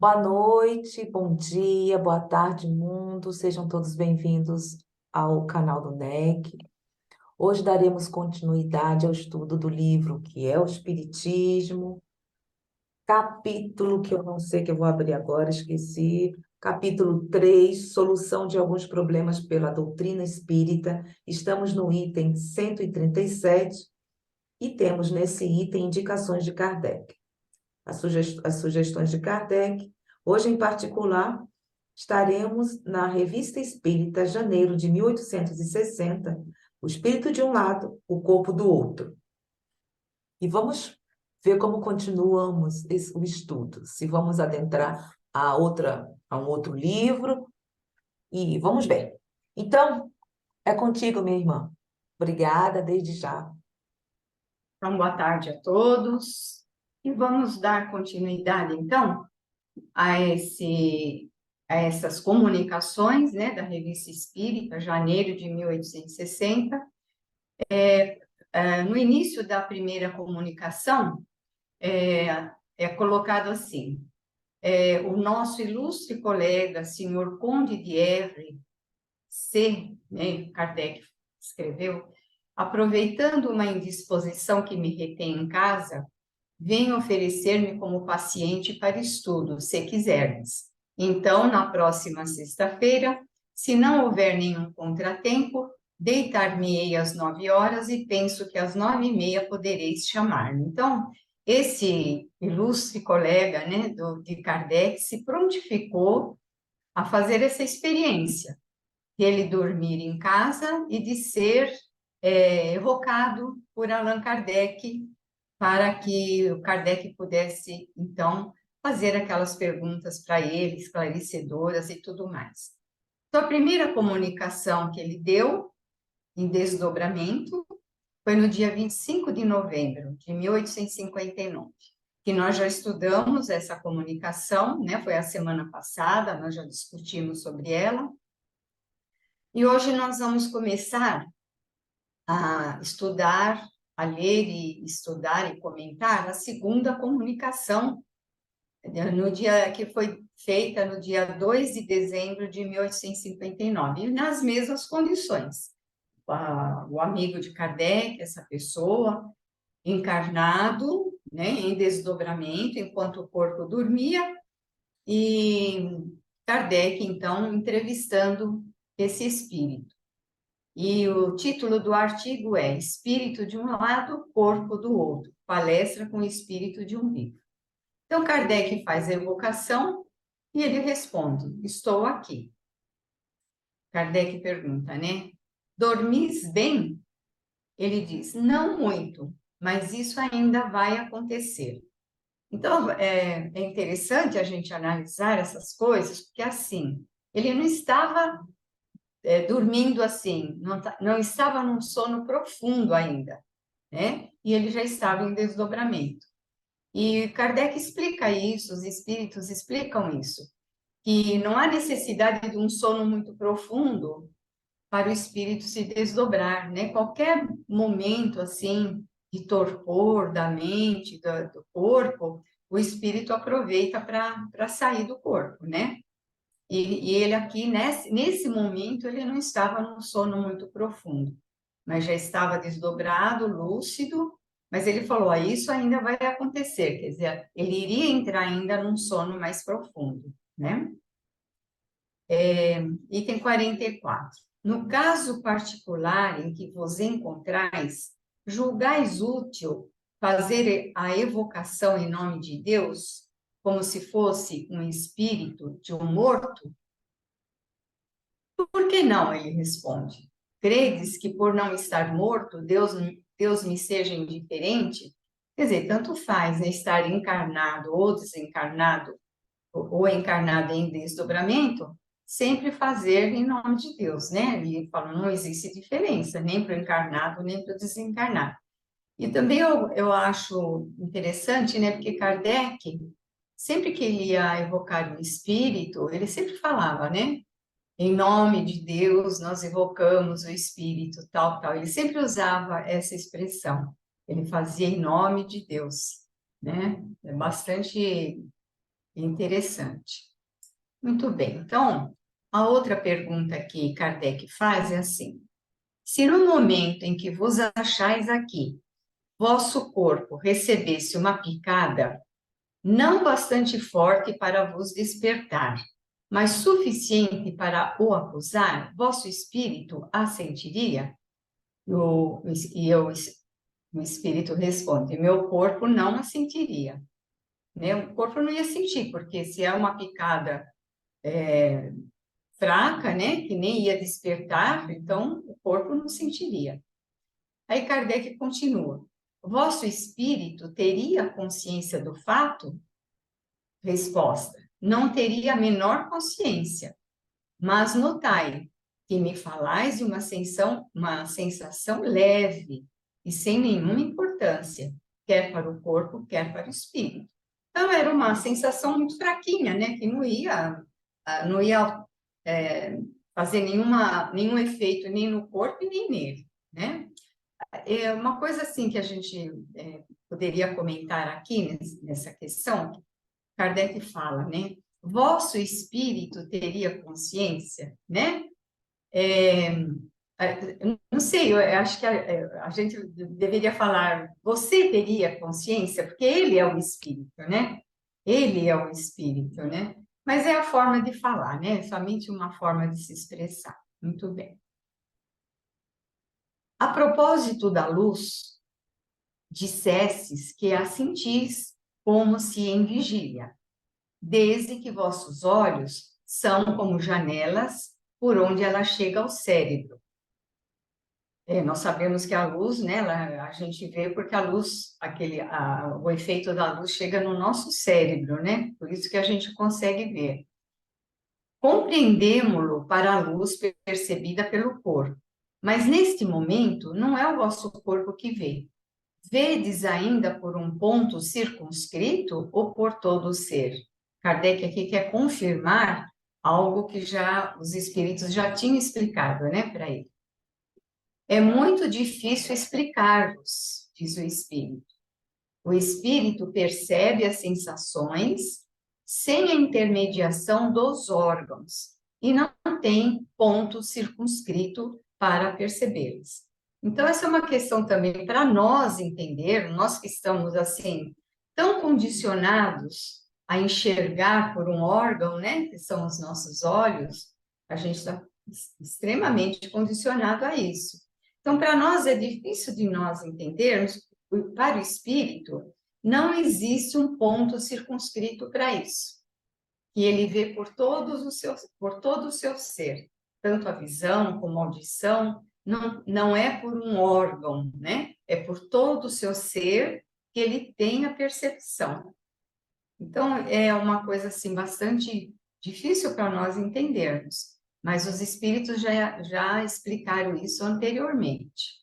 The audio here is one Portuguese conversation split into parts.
Boa noite, bom dia, boa tarde, mundo. Sejam todos bem-vindos ao canal do NEC. Hoje daremos continuidade ao estudo do livro que é o Espiritismo, capítulo que eu não sei que eu vou abrir agora, esqueci. Capítulo 3, Solução de alguns problemas pela doutrina espírita. Estamos no item 137 e temos nesse item indicações de Kardec. As sugestões de Kardec. Hoje, em particular, estaremos na Revista Espírita, janeiro de 1860, o espírito de um lado, o corpo do outro. E vamos ver como continuamos o estudo, se vamos adentrar a um outro livro, e vamos ver. Então, é contigo, minha irmã. Obrigada desde já. Então, boa tarde a todos. E vamos dar continuidade, então, a essas comunicações, né, da Revista Espírita, janeiro de 1860. No início da primeira comunicação, é colocado assim: o nosso ilustre colega, senhor Conde de Évry, né, Kardec escreveu, aproveitando uma indisposição que me retém em casa, venho oferecer-me como paciente para estudo, se quiserdes. Então, na próxima sexta-feira, se não houver nenhum contratempo, deitar-me-ei às 9 horas e penso que às 9h30 podereis chamar-me. Então, esse ilustre colega, né, de Kardec se prontificou a fazer essa experiência, de ele dormir em casa e de ser evocado por Allan Kardec, para que o Kardec pudesse, então, fazer aquelas perguntas para ele, esclarecedoras e tudo mais. Então, a primeira comunicação que ele deu, em desdobramento, foi no dia 25 de novembro de 1859, que nós já estudamos essa comunicação, né? Foi a semana passada, nós já discutimos sobre ela, e hoje nós vamos começar a estudar, a ler e estudar e comentar a segunda comunicação, no dia que foi feita no dia 2 de dezembro de 1859, e nas mesmas condições. O amigo de Kardec, essa pessoa, encarnado, né, em desdobramento, enquanto o corpo dormia, e Kardec, então, entrevistando esse espírito. E o título do artigo é Espírito de um lado, Corpo do outro, palestra com o espírito de um vivo. Então, Kardec faz a evocação e ele responde, estou aqui. Kardec pergunta, né? Dormis bem? Ele diz, não muito, mas isso ainda vai acontecer. Então, é interessante a gente analisar essas coisas, porque assim, ele não estava dormindo assim, não estava num sono profundo ainda, né? E ele já estava em desdobramento. E Kardec explica isso, os espíritos explicam isso, que não há necessidade de um sono muito profundo para o espírito se desdobrar, né? Qualquer momento, assim, de torpor da mente, do corpo, o espírito aproveita para sair do corpo, né? E ele aqui, nesse momento, ele não estava num sono muito profundo, mas já estava desdobrado, lúcido, mas ele falou, isso ainda vai acontecer, quer dizer, ele iria entrar ainda num sono mais profundo, né? Item 44. No caso particular em que vos encontrais, julgais útil fazer a evocação em nome de Deus, como se fosse um espírito de um morto? Por que não? Ele responde. Credes que por não estar morto, Deus me seja indiferente? Quer dizer, tanto faz, né, estar encarnado ou desencarnado, ou encarnado em desdobramento, sempre fazer em nome de Deus, né? Ele fala, não existe diferença, nem para o encarnado, nem para o desencarnado. E também eu acho interessante, né? Porque Kardec, sempre que ele ia evocar um espírito, ele sempre falava, né? Em nome de Deus, nós evocamos o Espírito, tal, tal. Ele sempre usava essa expressão. Ele fazia em nome de Deus, né? É bastante interessante. Muito bem. Então, a outra pergunta que Kardec faz é assim: se no momento em que vos achais aqui, vosso corpo recebesse uma picada, não bastante forte para vos despertar, mas suficiente para o acusar, vosso espírito a sentiria? O espírito responde: meu corpo não a sentiria. Né? O corpo não ia sentir, porque se é uma picada fraca, né, que nem ia despertar, então o corpo não sentiria. Aí Kardec continua: vosso espírito teria consciência do fato? Resposta: não teria a menor consciência, mas notai que me falais de uma sensação leve e sem nenhuma importância, quer para o corpo, quer para o espírito. Então, era uma sensação muito fraquinha, né? Que não ia fazer nenhum efeito nem no corpo e nem nele, né? É uma coisa assim que a gente poderia comentar aqui nessa questão. Kardec fala, né? Vosso espírito teria consciência, né? Não sei, eu acho que a gente deveria falar, você teria consciência, porque ele é o espírito, né? Ele é o espírito, né? Mas é a forma de falar, né? Somente uma forma de se expressar. Muito bem. A propósito da luz, dissestes que a sentis como se em vigília, desde que vossos olhos são como janelas por onde ela chega ao cérebro. Nós sabemos que a luz, né, a gente vê porque a luz, o efeito da luz chega no nosso cérebro, né? Por isso que a gente consegue ver. Compreendemo-lo para a luz percebida pelo corpo, mas neste momento não é o vosso corpo que vê. Vedes ainda por um ponto circunscrito ou por todo o ser? Kardec aqui quer confirmar algo que já os espíritos já tinham explicado, né, para ele. É muito difícil explicar-vos, diz o espírito. O espírito percebe as sensações sem a intermediação dos órgãos e não tem ponto circunscrito para percebê-las. Então, essa é uma questão também para nós entender, nós que estamos assim, tão condicionados a enxergar por um órgão, né, que são os nossos olhos, a gente está extremamente condicionado a isso. Então, para nós é difícil de nós entendermos, para o espírito, não existe um ponto circunscrito para isso. E ele vê por todo o seu ser, tanto a visão como a audição, não é por um órgão, né? É por todo o seu ser que ele tem a percepção. Então, é uma coisa assim bastante difícil para nós entendermos, mas os espíritos já explicaram isso anteriormente.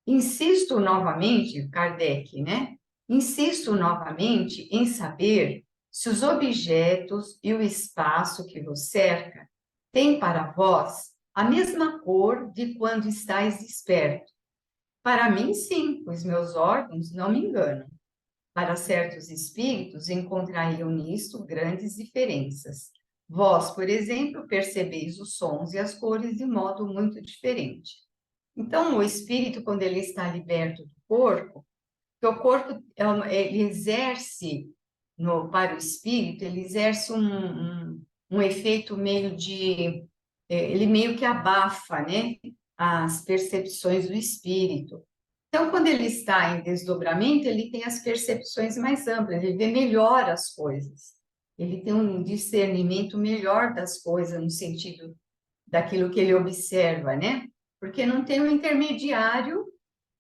Insisto novamente, Kardec, né? Insisto novamente em saber se os objetos e o espaço que vos cerca têm para vós a mesma cor de quando estáis desperto. Para mim, sim, pois meus órgãos não me enganam. Para certos espíritos, encontrariam nisto grandes diferenças. Vós, por exemplo, percebeis os sons e as cores de modo muito diferente. Então, o espírito, quando ele está liberto do corpo, que o corpo ele exerce para o espírito, ele exerce um efeito meio de ele meio que abafa, né, as percepções do espírito. Então, quando ele está em desdobramento, ele tem as percepções mais amplas, ele vê melhor as coisas. Ele tem um discernimento melhor das coisas, no sentido daquilo que ele observa, né? Porque não tem um intermediário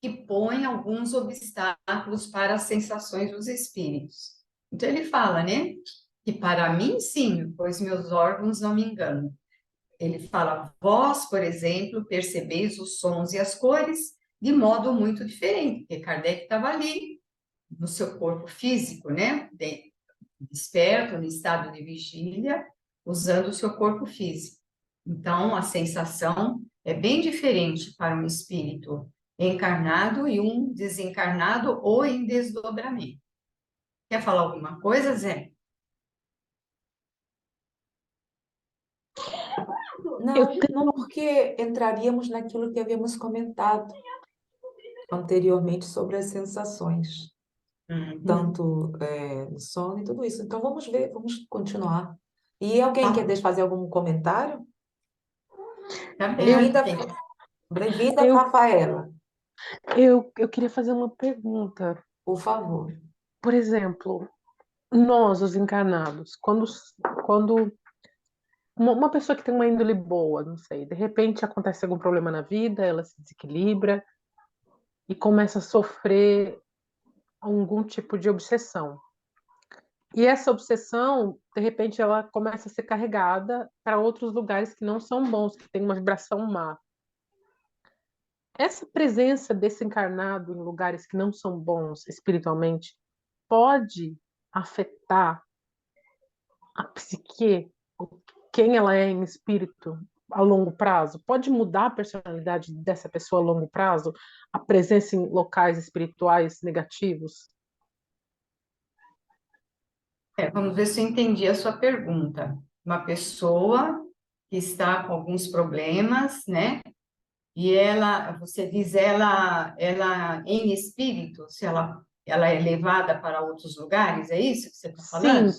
que põe alguns obstáculos para as sensações dos espíritos. Então, ele fala, né? Que para mim, sim, pois meus órgãos não me enganam. Ele fala, vós, por exemplo, percebeis os sons e as cores de modo muito diferente, porque Kardec estava ali, no seu corpo físico, né? Desperto, no estado de vigília, usando o seu corpo físico. Então, a sensação é bem diferente para um espírito encarnado e um desencarnado ou em desdobramento. Quer falar alguma coisa, Zé? Eu Não, não, tenho, porque entraríamos naquilo que havíamos comentado anteriormente sobre as sensações, Uhum. tanto no sono e tudo isso. Então vamos ver, vamos continuar. E alguém quer Tá, fazer algum comentário? tá eu, aberto. Bem-vinda, eu, Rafaela, eu queria fazer uma pergunta. por favor. Por exemplo, nós, os encarnados, quando uma pessoa que tem uma índole boa, não sei, de repente acontece algum problema na vida, ela se desequilibra e começa a sofrer algum tipo de obsessão. E essa obsessão, de repente, ela começa a ser carregada para outros lugares que não são bons, que tem uma vibração má. Essa presença desse encarnado em lugares que não são bons espiritualmente pode afetar a psique, quem ela é em espírito a longo prazo? Pode mudar a personalidade dessa pessoa a longo prazo? A presença em locais espirituais negativos? Vamos ver se eu entendi a sua pergunta. Uma pessoa que está com alguns problemas, né? E ela, você diz ela em espírito, se ela é levada para outros lugares, é isso que você está Sim, falando?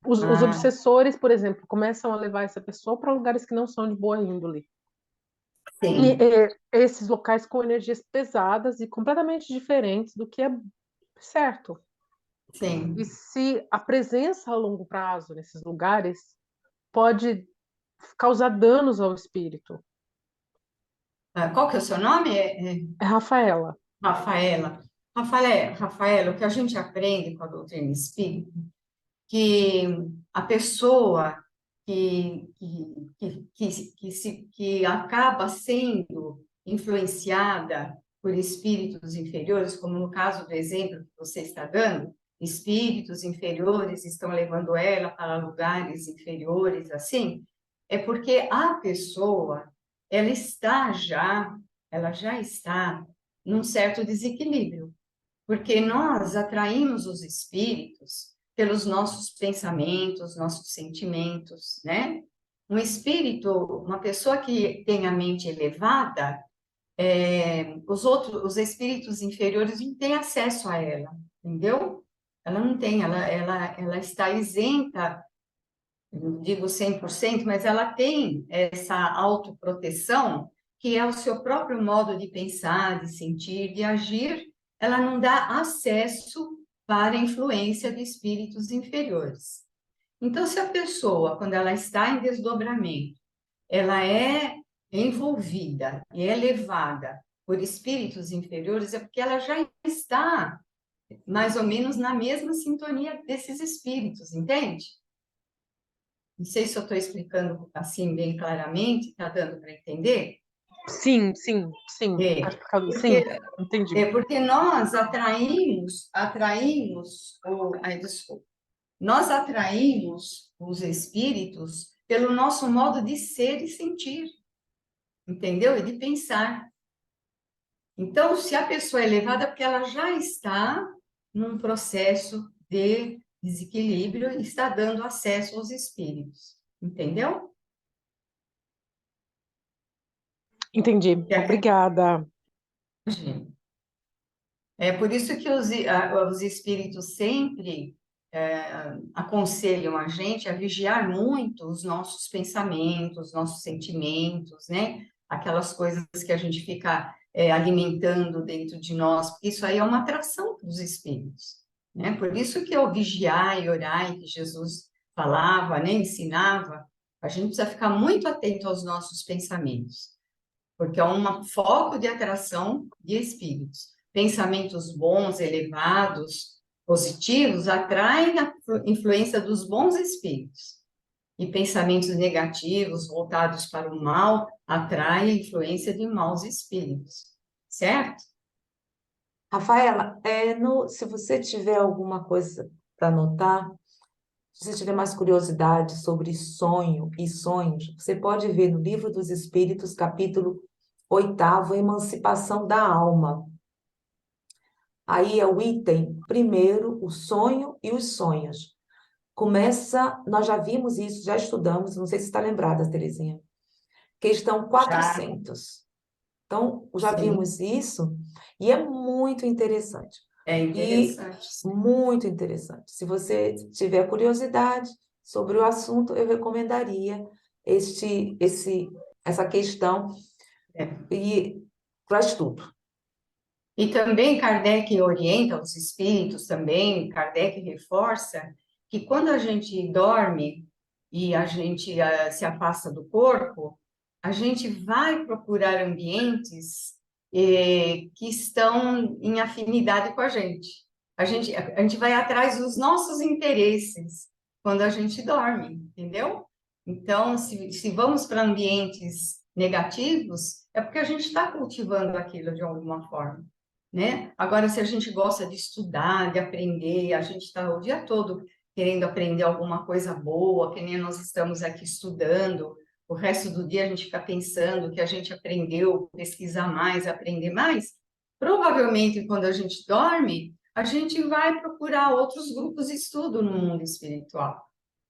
os Ah, obsessores, por exemplo, começam a levar essa pessoa para lugares que não são de boa índole. E sim, esses locais com energias pesadas e completamente diferentes do que é certo. E sim. se a presença a longo prazo nesses lugares pode causar danos ao espírito. Qual que é o seu nome? É Rafaela. Rafaela. Rafaela, o que a gente aprende com a doutrina espírita, que a pessoa que acaba sendo influenciada por espíritos inferiores, como no caso do exemplo que você está dando, espíritos inferiores estão levando ela para lugares inferiores, assim, é porque a pessoa, ela está já, ela já está num certo desequilíbrio, porque nós atraímos os espíritos pelos nossos pensamentos, nossos sentimentos, né? Um espírito, uma pessoa que tem a mente elevada, os espíritos inferiores não têm acesso a ela, entendeu? Ela não tem, ela está isenta, não digo 100%, mas ela tem essa autoproteção, que é o seu próprio modo de pensar, de sentir, de agir, ela não dá acesso para a influência de espíritos inferiores. Então, se a pessoa, quando ela está em desdobramento, ela é envolvida e é levada por espíritos inferiores, é porque ela já está mais ou menos na mesma sintonia desses espíritos, entende? Não sei se eu estou explicando assim bem claramente, está dando para entender? Sim, sim, sim. É, Sim, porque entendi. porque nós desculpa, nós atraímos os espíritos pelo nosso modo de ser e sentir, entendeu? E de pensar. Então, se a pessoa é elevada, é porque ela já está num processo de desequilíbrio e está dando acesso aos espíritos, entendeu? Entendi. Obrigada. É por isso que os espíritos sempre aconselham a gente a vigiar muito os nossos pensamentos, nossos sentimentos, né? Aquelas coisas que a gente fica alimentando dentro de nós, porque isso aí é uma atração para os espíritos, né? Por isso que o vigiar e orar, que Jesus falava, né? Ensinava, a gente precisa ficar muito atento aos nossos pensamentos, porque é um foco de atração de espíritos. Pensamentos bons, elevados, positivos, atraem a influência dos bons espíritos. E pensamentos negativos, voltados para o mal, atraem a influência de maus espíritos. Certo? Rafaela, se você tiver alguma coisa para anotar, se você tiver mais curiosidade sobre sonho e sonhos, você pode ver no Livro dos Espíritos, capítulo 8º, Emancipação da Alma. Aí é o item primeiro, o sonho e os sonhos. Começa, nós já vimos isso, já estudamos, não sei se está lembrada, Terezinha. Questão Já, 400. Então, já sim, vimos isso e é muito interessante. é E interessante, sim. muito interessante. Se você tiver curiosidade sobre o assunto, eu recomendaria essa questão É. e para estudo. E também Kardec orienta os espíritos também, Kardec reforça que quando a gente dorme e a gente se afasta do corpo, a gente vai procurar ambientes que estão em afinidade com a gente. A gente vai atrás dos nossos interesses quando a gente dorme, entendeu? Então, se vamos para ambientes negativos, é porque a gente está cultivando aquilo de alguma forma, né? Agora, se a gente gosta de estudar, de aprender, a gente está o dia todo querendo aprender alguma coisa boa, que nem nós estamos aqui estudando, o resto do dia a gente fica pensando que a gente aprendeu, pesquisar mais, aprender mais, provavelmente quando a gente dorme, a gente vai procurar outros grupos de estudo no mundo espiritual,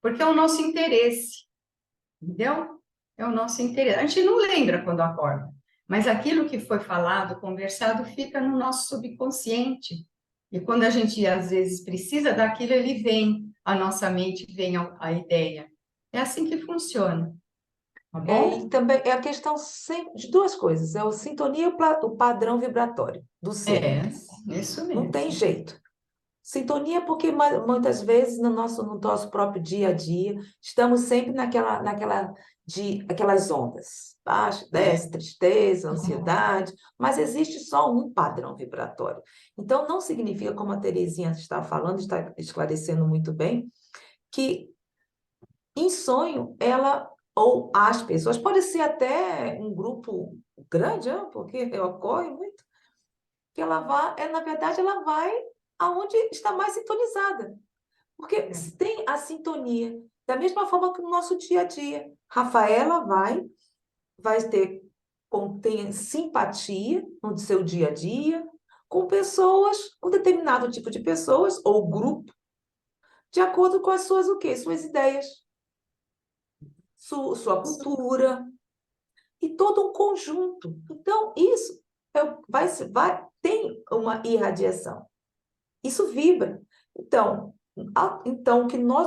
porque é o nosso interesse, entendeu? É o nosso interesse. A gente não lembra quando acorda, mas aquilo que foi falado, conversado, fica no nosso subconsciente. E quando a gente, às vezes, precisa daquilo, ele vem, a nossa mente vem a ideia. É assim que funciona, tá E bom? também é a questão sempre de duas coisas: é o sintonia e o padrão vibratório do ser. É, isso Não tem mesmo. jeito. Sintonia, porque muitas vezes no nosso próprio dia a dia, estamos sempre aquelas ondas, baixa, É. desce, tristeza, ansiedade, mas existe só um padrão vibratório. Então, não significa, como a Terezinha está falando, está esclarecendo muito bem, que em sonho ou as pessoas, pode ser até um grupo grande, porque ocorre muito, que na verdade, ela vai aonde está mais sintonizada. Porque É. se tem a sintonia, da mesma forma que no nosso dia a dia. Rafaela vai tem simpatia no seu dia a dia com pessoas, um determinado tipo de pessoas ou grupo, de acordo com as suas o quê? Suas ideias, sua cultura e todo um conjunto. Então, isso tem uma irradiação. Isso vibra. Então,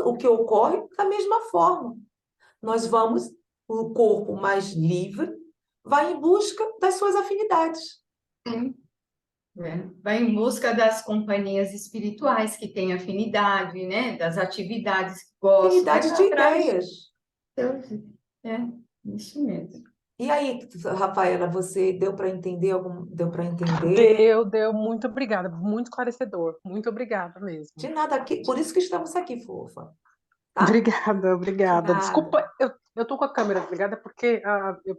o que ocorre da mesma forma. Nós vamos, o corpo mais livre vai em busca das suas afinidades. Sim, é. Vai em busca das companhias espirituais que têm afinidade, né? Das atividades que gostam, vai Afinidade de atrás. ideias. É, isso mesmo. E aí, Rafaela, você deu para entender? Deu, muito obrigada, muito esclarecedor, muito obrigada De mesmo. nada aqui, por isso que estamos aqui, fofa, tá? Obrigada, De obrigada. nada. Desculpa, eu tô com a câmera desligada porque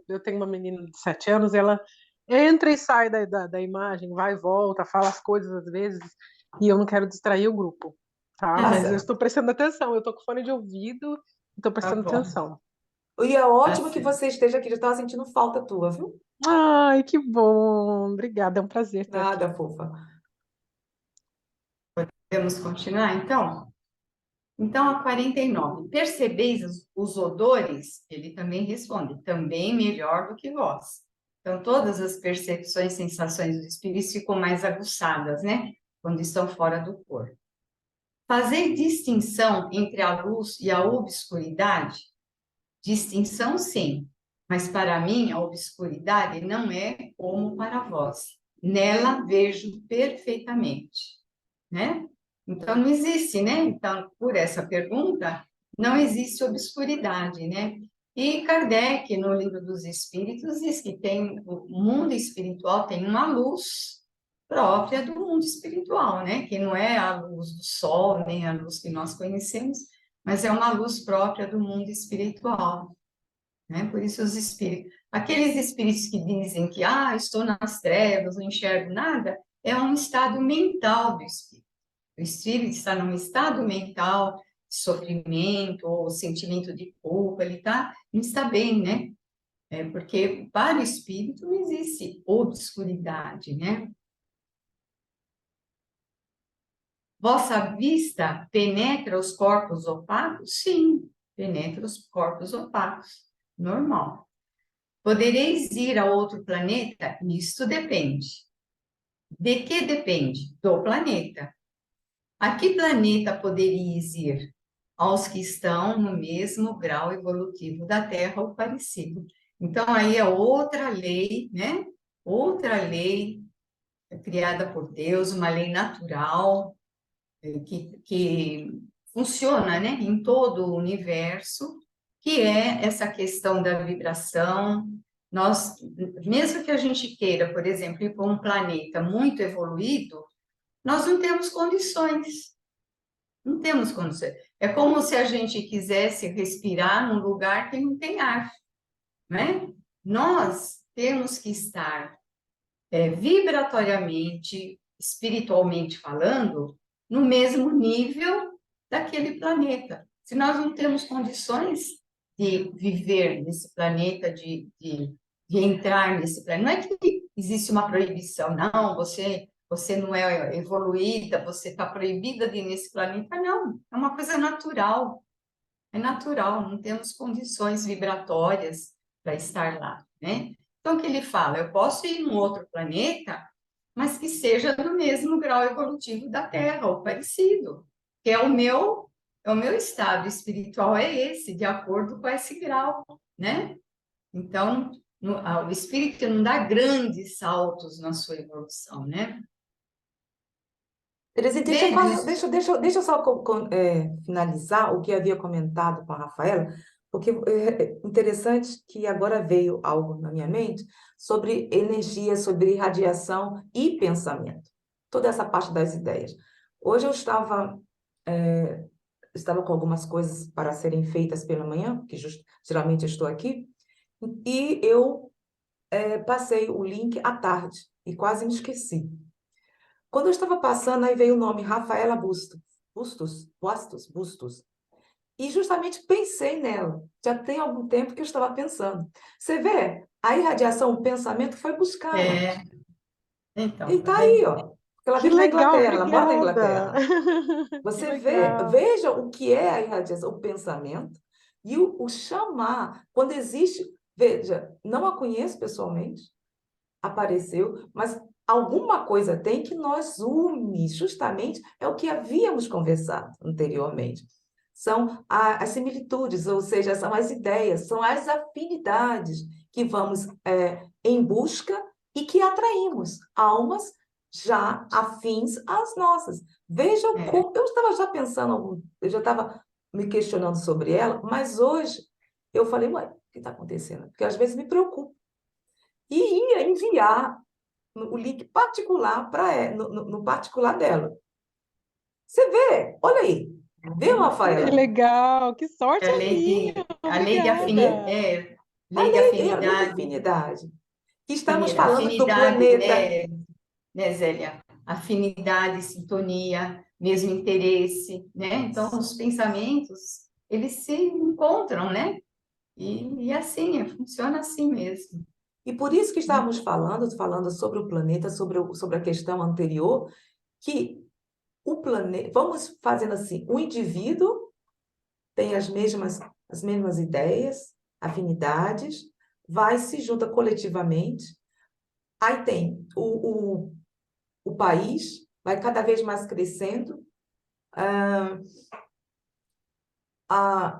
eu tenho uma menina de 7 anos e ela entra e sai da imagem, vai e volta, fala as coisas às vezes, e eu não quero distrair o grupo, tá? Tá Mas eu certo. estou prestando atenção, eu tô com fone de ouvido e tô Tá prestando bom. atenção. E é Tá ótimo que certo. você esteja aqui, já estava sentindo falta tua, viu? Ai, que bom, obrigada, é um prazer estar aqui. Nada, fofa. Podemos continuar, então? Então, a 49. Percebeis os odores? Ele também responde, também melhor do que vós. Então, todas as percepções, sensações dos espíritos ficam mais aguçadas, né? Quando estão fora do corpo. Fazer distinção entre a luz e a obscuridade? Distinção, sim, mas para mim a obscuridade não é como para vós. Nela vejo perfeitamente, né? Então não existe, né? Então, por essa pergunta, não existe obscuridade, né? E Kardec, no Livro dos Espíritos, diz que tem o mundo espiritual tem uma luz própria do mundo espiritual, né? Que não é a luz do sol, nem a luz que nós conhecemos, mas é uma luz própria do mundo espiritual, né? Por isso os espíritos, aqueles espíritos que dizem que estou nas trevas, não enxergo nada, é um estado mental do espírito. O espírito está num estado mental de sofrimento ou sentimento de culpa, não está bem, né? Porque para o espírito não existe obscuridade, né? Vossa vista penetra os corpos opacos? Sim, penetra os corpos opacos. Normal. Podereis ir a outro planeta? Isto depende. De que depende? Do planeta. A que planeta poderíeis ir? Aos que estão no mesmo grau evolutivo da Terra ou parecido. Então, aí é outra lei, né? Outra lei criada por Deus, uma lei natural, que funciona, né? Em todo o universo, que é essa questão da vibração. Nós, mesmo que a gente queira, por exemplo, ir para um planeta muito evoluído, nós não temos condições. Não temos condições. É como se a gente quisesse respirar num lugar que não tem ar, né? Nós temos que estar vibratoriamente, espiritualmente falando, no mesmo nível daquele planeta. Se nós não temos condições de viver nesse planeta, de entrar nesse planeta, não é que existe uma proibição, não, você não é evoluída, você está proibida de ir nesse planeta, não, é uma coisa natural, é natural, não temos condições vibratórias para estar lá, né? Então, o que ele fala? Eu posso ir em um outro planeta, mas que seja do mesmo grau evolutivo da Terra, ou parecido, que é o meu estado espiritual é esse, de acordo com esse grau, né? Então, o espírito não dá grandes saltos na sua evolução, né? Terezinha, Vedes, deixa eu só finalizar o que eu havia comentado com a Rafaela, porque é interessante que agora veio algo na minha mente sobre energia, sobre radiação e pensamento. Toda essa parte das ideias. Hoje eu estava com algumas coisas para serem feitas pela manhã, que geralmente eu estou aqui, e eu passei o link à tarde e quase me esqueci. Quando eu estava passando, aí veio o nome Rafaela Bustos. E justamente pensei nela. Já tem algum tempo que eu estava pensando. Você vê, a irradiação, o pensamento foi buscá-la. é, E então, tá está aí, vendo? ó. Porque ela Que vive na legal, Inglaterra, ela mora na obrigada. Inglaterra. Que Você legal. veja o que é a irradiação, o pensamento e o chamar. Quando existe, veja, não a conheço pessoalmente, apareceu, mas alguma coisa tem que nos une, justamente é o que havíamos conversado anteriormente. São as similitudes, ou seja, são as ideias, são as afinidades que vamos em busca e que atraímos almas já afins às nossas. Vejam É, como. Eu estava já pensando, eu já estava me questionando sobre ela, mas hoje eu falei, ué, o que está acontecendo? Porque às vezes me preocupa e ia enviar o link particular para no particular dela. Você vê, olha aí. Viu, Que Rafaela? legal, que sorte é a minha. Você vê? Obrigada. lei de É a lei da afinidade, afinidade. Que estamos falando do afinidade, planeta. né, Zélia? Afinidade, sintonia, mesmo interesse, né? Então, os pensamentos, eles se encontram, né? E assim, funciona assim mesmo. E por isso que estávamos falando sobre o planeta, sobre a questão anterior, que o planeta, vamos fazendo assim, o indivíduo tem as mesmas ideias, afinidades, vai se junta coletivamente, aí tem o país, vai cada vez mais crescendo,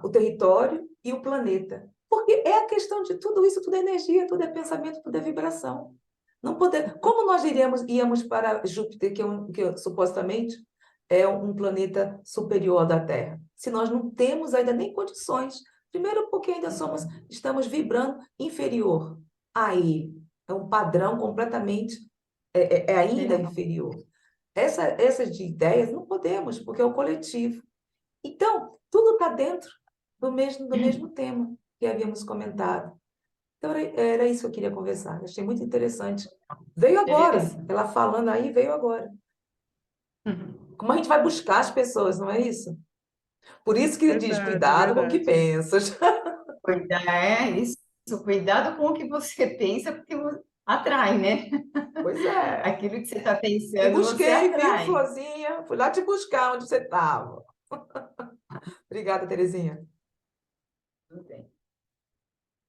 o território e o planeta. Porque é a questão de tudo isso, tudo é energia, tudo é pensamento, tudo é vibração. Não poder, como nós íamos para Júpiter, que supostamente é um planeta superior da Terra, se nós não temos ainda nem condições? Primeiro, porque ainda estamos vibrando inferior a ele. É um padrão completamente, é ainda É, inferior. Essas de ideias não podemos, porque é o coletivo. Então, tudo está dentro do mesmo tema que havíamos comentado. Então, era isso que eu queria conversar. Achei muito interessante. Veio agora. interessante. Ela falando aí, veio agora. Como a gente vai buscar as pessoas, não é isso? Por isso que ele diz, Verdade, cuidado com o que verdade. pensas. Cuidar, é isso. Cuidado com o que você pensa, porque atrai, né? Pois é. Aquilo que você está Te pensando, você busquei, viu, atrai. Florzinha? Fui lá te buscar onde você estava. Obrigada, Terezinha. Tudo bem.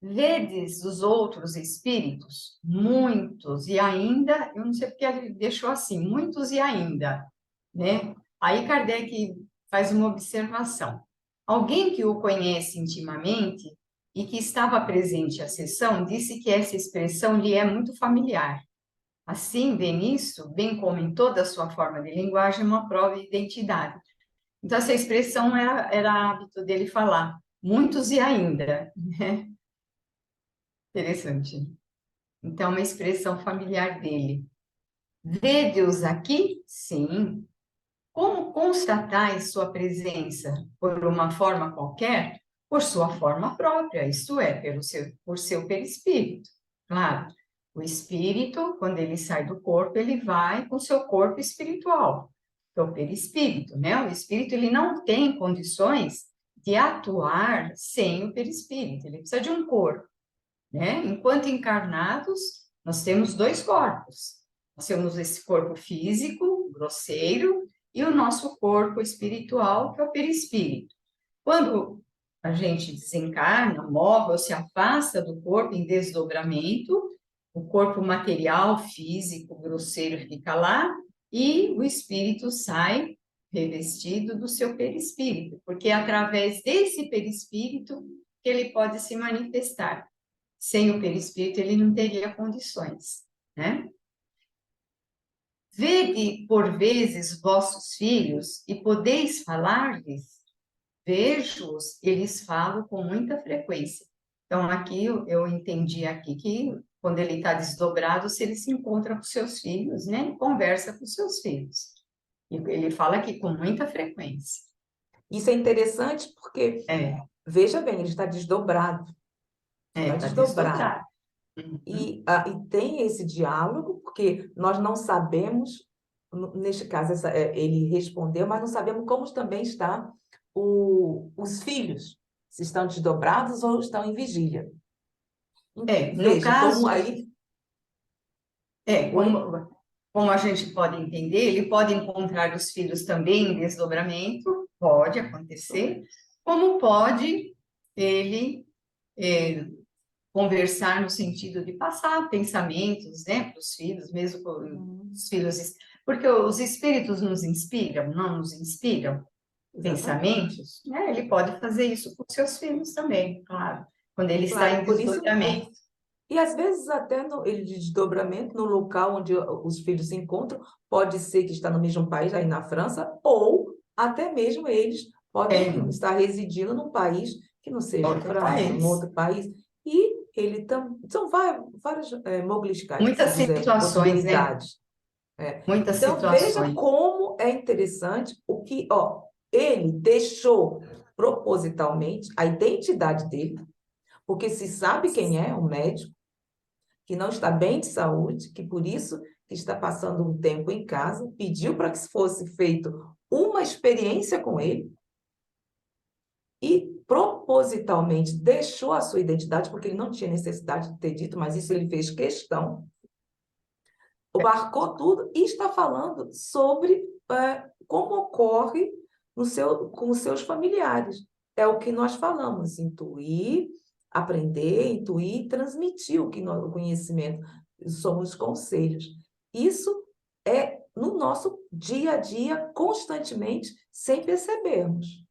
Vedes os outros espíritos? Muitos, e ainda, eu não sei porque ele deixou assim, muitos e ainda, né? Aí Kardec faz uma observação. Alguém que o conhece intimamente e que estava presente à sessão disse que essa expressão lhe é muito familiar. Assim, vê nisso, bem como em toda a sua forma de linguagem, uma prova de identidade. Então, essa expressão era hábito dele falar, muitos e ainda, né? Interessante. Então, uma expressão familiar dele. Vede-os aqui? Sim. Como constatais sua presença? Por uma forma qualquer? Por sua forma própria, isto é, por seu perispírito. Claro, o espírito, quando ele sai do corpo, ele vai com seu corpo espiritual, que é o perispírito, né? O espírito, ele não tem condições de atuar sem o perispírito, ele precisa de um corpo, né? Enquanto encarnados, nós temos dois corpos. Nós temos esse corpo físico, grosseiro, e o nosso corpo espiritual, que é o perispírito. Quando a gente desencarna, morre ou se afasta do corpo em desdobramento, o corpo material, físico, grosseiro fica lá, e o espírito sai revestido do seu perispírito, porque é através desse perispírito que ele pode se manifestar. Sem o perispírito, ele não teria condições, né? Vede, por vezes, vossos filhos e podeis falar-lhes? Vejo-os, eles falam com muita frequência. Então, aqui eu entendi aqui que quando ele está desdobrado, se ele se encontra com seus filhos, né? Conversa com seus filhos. E ele fala aqui com muita frequência. Isso é interessante porque, É, veja bem, ele está desdobrado. Está está desdobrado. desdobrado. Uhum. E tem esse diálogo, porque nós não sabemos, neste caso, ele respondeu, mas não sabemos como também está os filhos, se estão desdobrados ou estão em vigília. No Veja, como caso, aí. Oi? como a gente pode entender, ele pode encontrar os filhos também em desdobramento, pode acontecer, como pode ele conversar no sentido de passar pensamentos, né, para os filhos, mesmo com os filhos, porque os espíritos nos inspiram, não nos inspiram pensamentos, né? Ele pode fazer isso com seus filhos também, claro, quando ele está Claro, em por isso. desdobramento. E às vezes até ele de desdobramento, no local onde os filhos se encontram, pode ser que está no mesmo país, aí na França, ou até mesmo eles podem estar residindo num país que não seja a Outro França, um país. outro país. E ele são várias mogliscais, que se Muitas dizer, situações, né? possibilidades. Muitas Então, veja situações. como é interessante o que, ele deixou propositalmente a identidade dele, porque se sabe quem é, o médico, que não está bem de saúde, que por isso que está passando um tempo em casa, pediu para que fosse feito uma experiência com ele e propositalmente deixou a sua identidade, porque ele não tinha necessidade de ter dito, mas isso ele fez questão, marcou tudo e está falando sobre como ocorre com os seus familiares. É o que nós falamos, intuir, aprender, intuir e transmitir o conhecimento. São os conselhos. Isso é no nosso dia a dia, constantemente, sem percebermos.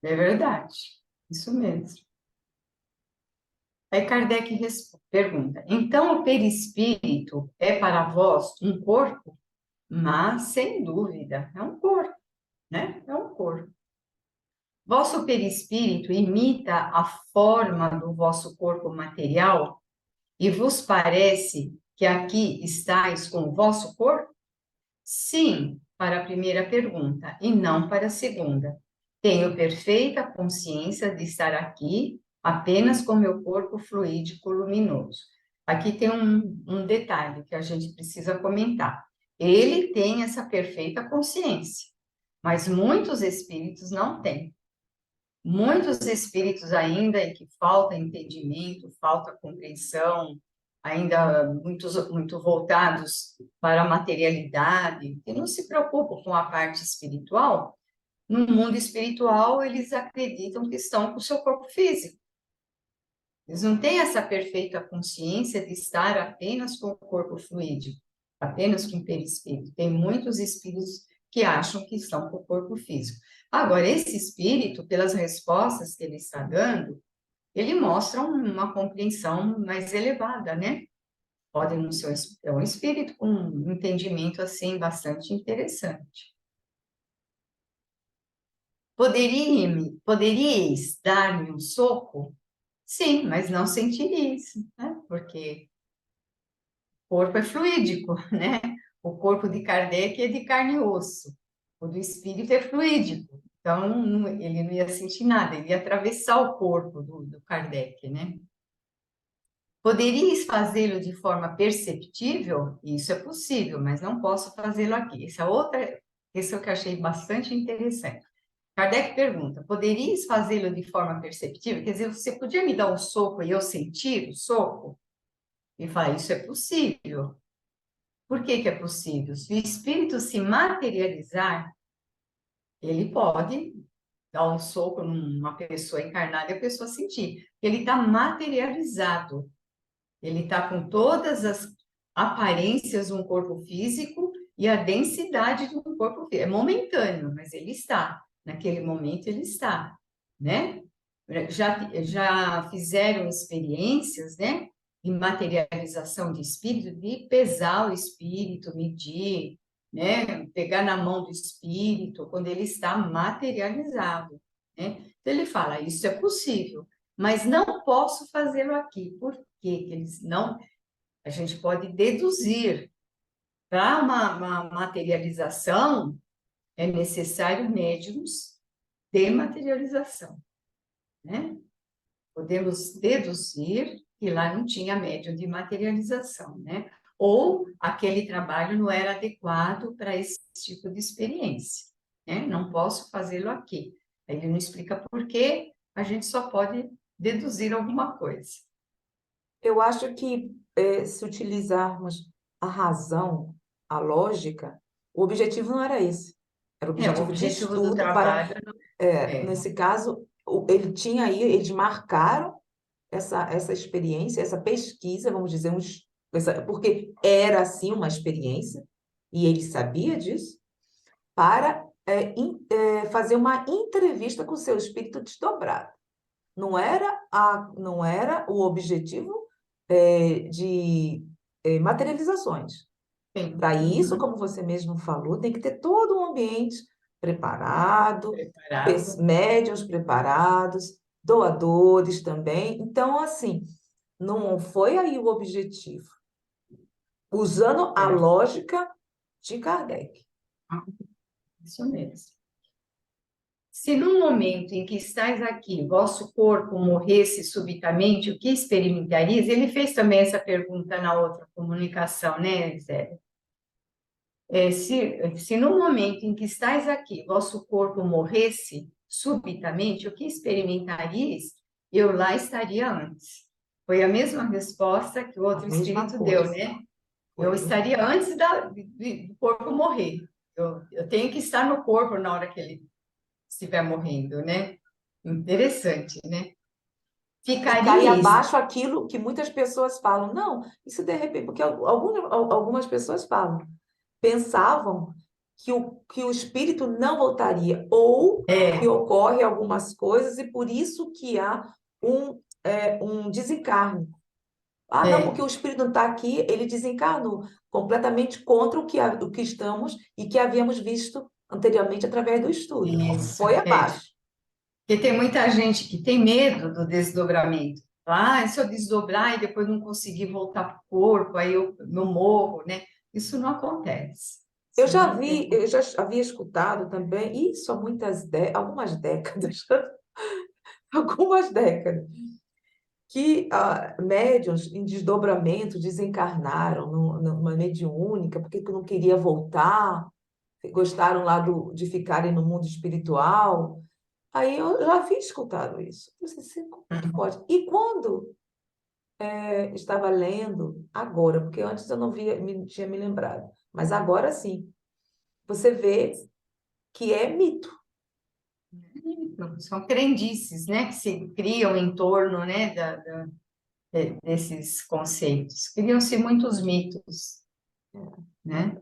É verdade. Isso mesmo. Aí Kardec pergunta: então o perispírito é para vós um corpo? Mas, sem dúvida, é um corpo, né? É um corpo. Vosso perispírito imita a forma do vosso corpo material e vos parece que aqui estáis com o vosso corpo? Sim, para a primeira pergunta, e não para a segunda. Tenho perfeita consciência de estar aqui apenas com meu corpo fluídico luminoso. Aqui tem um detalhe que a gente precisa comentar. Ele tem essa perfeita consciência, mas muitos espíritos não têm. Muitos espíritos ainda em que falta entendimento, falta compreensão, ainda muito voltados para a materialidade, que não se preocupam com a parte espiritual. No mundo espiritual, eles acreditam que estão com o seu corpo físico. Eles não têm essa perfeita consciência de estar apenas com o corpo fluídico, apenas com o perispírito. Tem muitos espíritos que acham que estão com o corpo físico. Agora, esse espírito, pelas respostas que ele está dando, ele mostra uma compreensão mais elevada, né? Pode não ser um espírito com um entendimento, assim, bastante interessante. Poderíeis dar-me um soco? Sim, mas não sentiria isso, né? Porque o corpo é fluídico, né? O corpo de Kardec é de carne e osso. O do espírito é fluídico. Então, ele não ia sentir nada, ele ia atravessar o corpo do Kardec, né? Poderíeis fazê-lo de forma perceptível? Isso é possível, mas não posso fazê-lo aqui. Esse é o que eu achei bastante interessante. Kardec pergunta: poderíeis fazê-lo de forma perceptível? Quer dizer, você podia me dar um soco e eu sentir o soco? E fala: isso é possível. Por que que é possível? Se o espírito se materializar, ele pode dar um soco numa pessoa encarnada e a pessoa sentir. Ele está materializado. Ele está com todas as aparências de um corpo físico e a densidade de um corpo físico. É momentâneo, mas ele está. Naquele momento ele está, né? Já fizeram experiências, né? De materialização de espírito, de pesar o espírito, medir, né? Pegar na mão do espírito quando ele está materializado, né? Então ele fala, isso é possível, mas não posso fazê-lo aqui. Por quê que eles não? A gente pode deduzir. Para uma materialização, é necessário médiums de materialização, né? Podemos deduzir que lá não tinha médium de materialização, né? Ou aquele trabalho não era adequado para esse tipo de experiência, né? Não posso fazê-lo aqui. Ele não explica por quê, a gente só pode deduzir alguma coisa. Eu acho que se utilizarmos a razão, a lógica, o objetivo não era esse. Era o O objetivo de objetivo do estudo para, trabalho é, nesse caso, ele tinha aí, eles marcaram essa experiência, essa pesquisa, vamos dizer, porque era assim uma experiência, e ele sabia disso, para fazer uma entrevista com o seu espírito desdobrado. Não era o objetivo de materializações. sim. Para isso, como você mesmo falou, tem que ter todo um ambiente preparado, Preparado. médiuns preparados, doadores também. Então, assim, não foi aí o objetivo. Usando a É. lógica de Kardec. Isso mesmo. Se no momento em que estais aqui, vosso corpo morresse subitamente, o que experimentarias? Ele fez também essa pergunta na outra comunicação, né, Zé? Se no momento em que estais aqui, vosso corpo morresse subitamente, o que experimentarias? Eu lá estaria antes. Foi a mesma resposta que o A outro mesma espírito deu, coisa. né? Foi Eu a mesma estaria antes do corpo morrer. Eu tenho que estar no corpo na hora que ele estiver morrendo, né? Interessante, né? Ficar aí Ficarias, abaixo aquilo que muitas pessoas falam. Não, isso de repente, porque algumas pessoas falam, pensavam que o espírito não voltaria, ou que ocorre algumas coisas e por isso que há um desencarne. Ah, não, porque o espírito não está aqui, ele desencarnou, completamente contra o que estamos e que havíamos visto anteriormente através do estudo. isso, Foi abaixo. porque tem muita gente que tem medo do desdobramento. Ah, se eu desdobrar e depois não conseguir voltar para o corpo, aí eu morro, né? Isso não acontece. Eu Isso já não vi, tem. eu já havia escutado também, isso há algumas décadas, algumas décadas, que médiuns em desdobramento desencarnaram numa mediúnica, porque não queria voltar, gostaram lá de ficarem no mundo espiritual. Aí eu já havia escutado isso. Eu disse assim, como é que pode? E quando estava lendo agora, porque antes eu não via, tinha me lembrado, mas agora sim, você vê que é mito. São crendices, né, que se criam em torno, né, desses conceitos. Criam-se muitos mitos, né?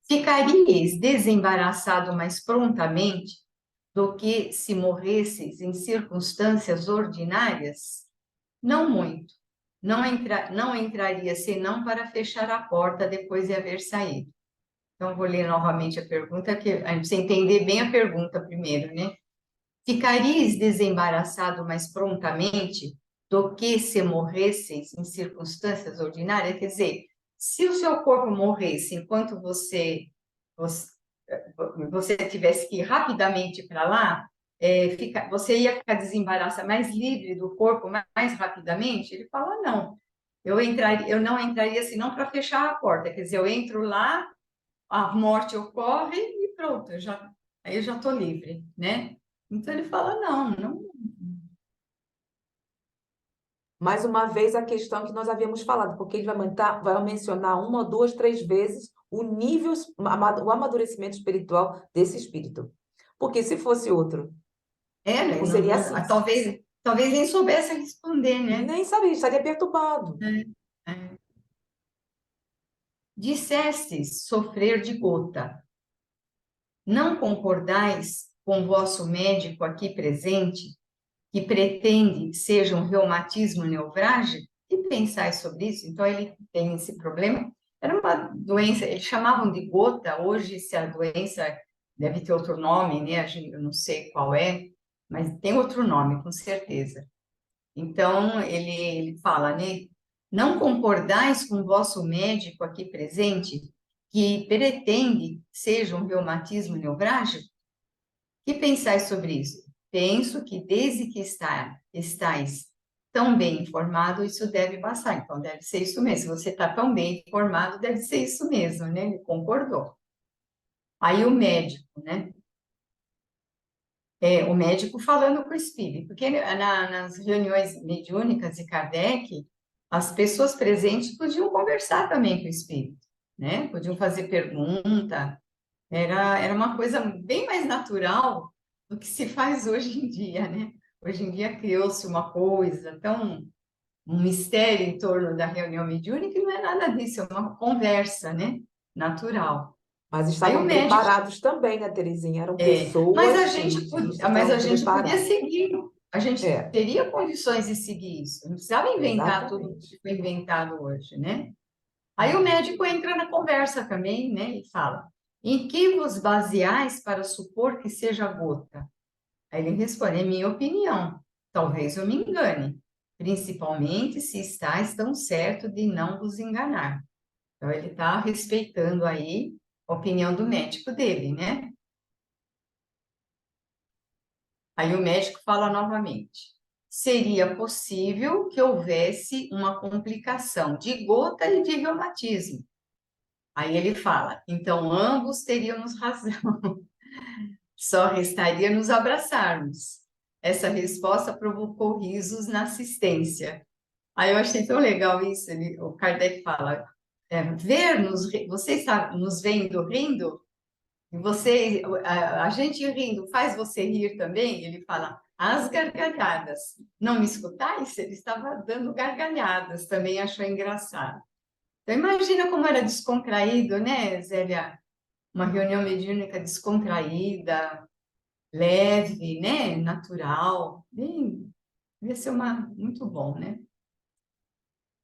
Ficarias desembaraçado mais prontamente do que se morresses em circunstâncias ordinárias? Não muito. Não entraria senão para fechar a porta depois de haver saído. Então, vou ler novamente a pergunta, que a gente precisa entender bem a pergunta primeiro, né? Ficarias desembaraçado mais prontamente do que se morresseis em circunstâncias ordinárias? Quer dizer, se o seu corpo morresse enquanto você, você tivesse que ir rapidamente para lá, você ia ficar desembaraçada, mais livre do corpo mais rapidamente? Ele fala, não. Eu não entraria senão para fechar a porta. Quer dizer, eu entro lá, a morte ocorre e pronto, aí eu já estou livre, né? Então ele fala, não, não. Mais uma vez, a questão que nós havíamos falado, porque ele vai mencionar uma, duas, três vezes o nível, o amadurecimento espiritual desse espírito. Porque se fosse outro, Né? não seria assim. Talvez nem soubesse responder, né? Nem sabia, estaria perturbado. É. Dissestes sofrer de gota. Não concordais com vosso médico aqui presente, que pretende seja um reumatismo neovrágico? E pensais sobre isso? Então, ele tem esse problema. Era uma doença, eles chamavam de gota, hoje, se a doença deve ter outro nome, né? Eu não sei qual é, mas tem outro nome, com certeza. Então, ele fala, né? Não concordais com o vosso médico aqui presente, que pretende seja um reumatismo neovrágico? Que pensais sobre isso? Penso que desde que estáis tão bem informado, isso deve passar. Então, deve ser isso mesmo. Se você está tão bem informado, deve ser isso mesmo, né? Ele concordou. Aí o médico, né? O médico falando com o espírito, porque nas reuniões mediúnicas de Kardec, as pessoas presentes podiam conversar também com o espírito, né? Podiam fazer pergunta, era uma coisa bem mais natural do que se faz hoje em dia, né? Hoje em dia criou-se uma coisa tão, um mistério em torno da reunião mediúnica, e não é nada disso, é uma conversa, né? Natural. Mas Aí o estavam médico preparados também, né, Terezinha? Eram pessoas cientistas, Mas a estavam gente podia preparadas. seguir, a gente É, teria condições de seguir isso, não precisava inventar tudo exatamente. que foi inventado hoje, né? Aí o médico entra na conversa também, né, e fala: em que vos baseais para supor que seja gota? Aí ele responde: é minha opinião, talvez eu me engane, principalmente se estáis tão certo de não vos enganar. Então ele está respeitando aí a opinião do médico dele, né? Aí o médico fala novamente: seria possível que houvesse uma complicação de gota e de reumatismo. Aí ele fala: então ambos teríamos razão, só restaria nos abraçarmos. Essa resposta provocou risos na assistência. Aí eu achei tão legal isso. O Kardec fala: você está nos vendo rindo? E a gente rindo faz você rir também? Ele fala, as gargalhadas. Não me escutais? Ele estava dando gargalhadas, também achou engraçado. Então, imagina como era descontraído, né, Zélia? Uma reunião mediúnica descontraída, leve, né, natural. Bem, ia ser muito bom, né?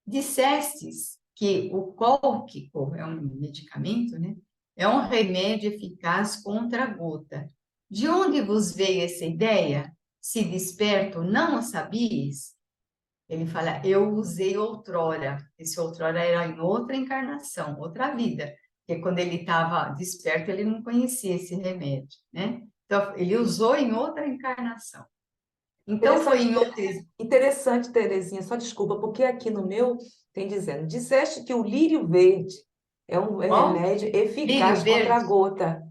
Dissestes que o cólquico é um medicamento, né? É um remédio eficaz contra a gota. De onde vos veio essa ideia? Se desperto, não o sabias? Ele fala, eu usei outrora. Esse outrora era em outra encarnação, outra vida. Porque quando ele estava desperto, ele não conhecia esse remédio, né? Então, ele usou em outra encarnação. Então, foi Interessante, em outra... interessante, Terezinha, só desculpa, porque aqui no meu tem dizendo, disseste que o lírio verde é um Qual? remédio Lírio eficaz contra a verde? gota.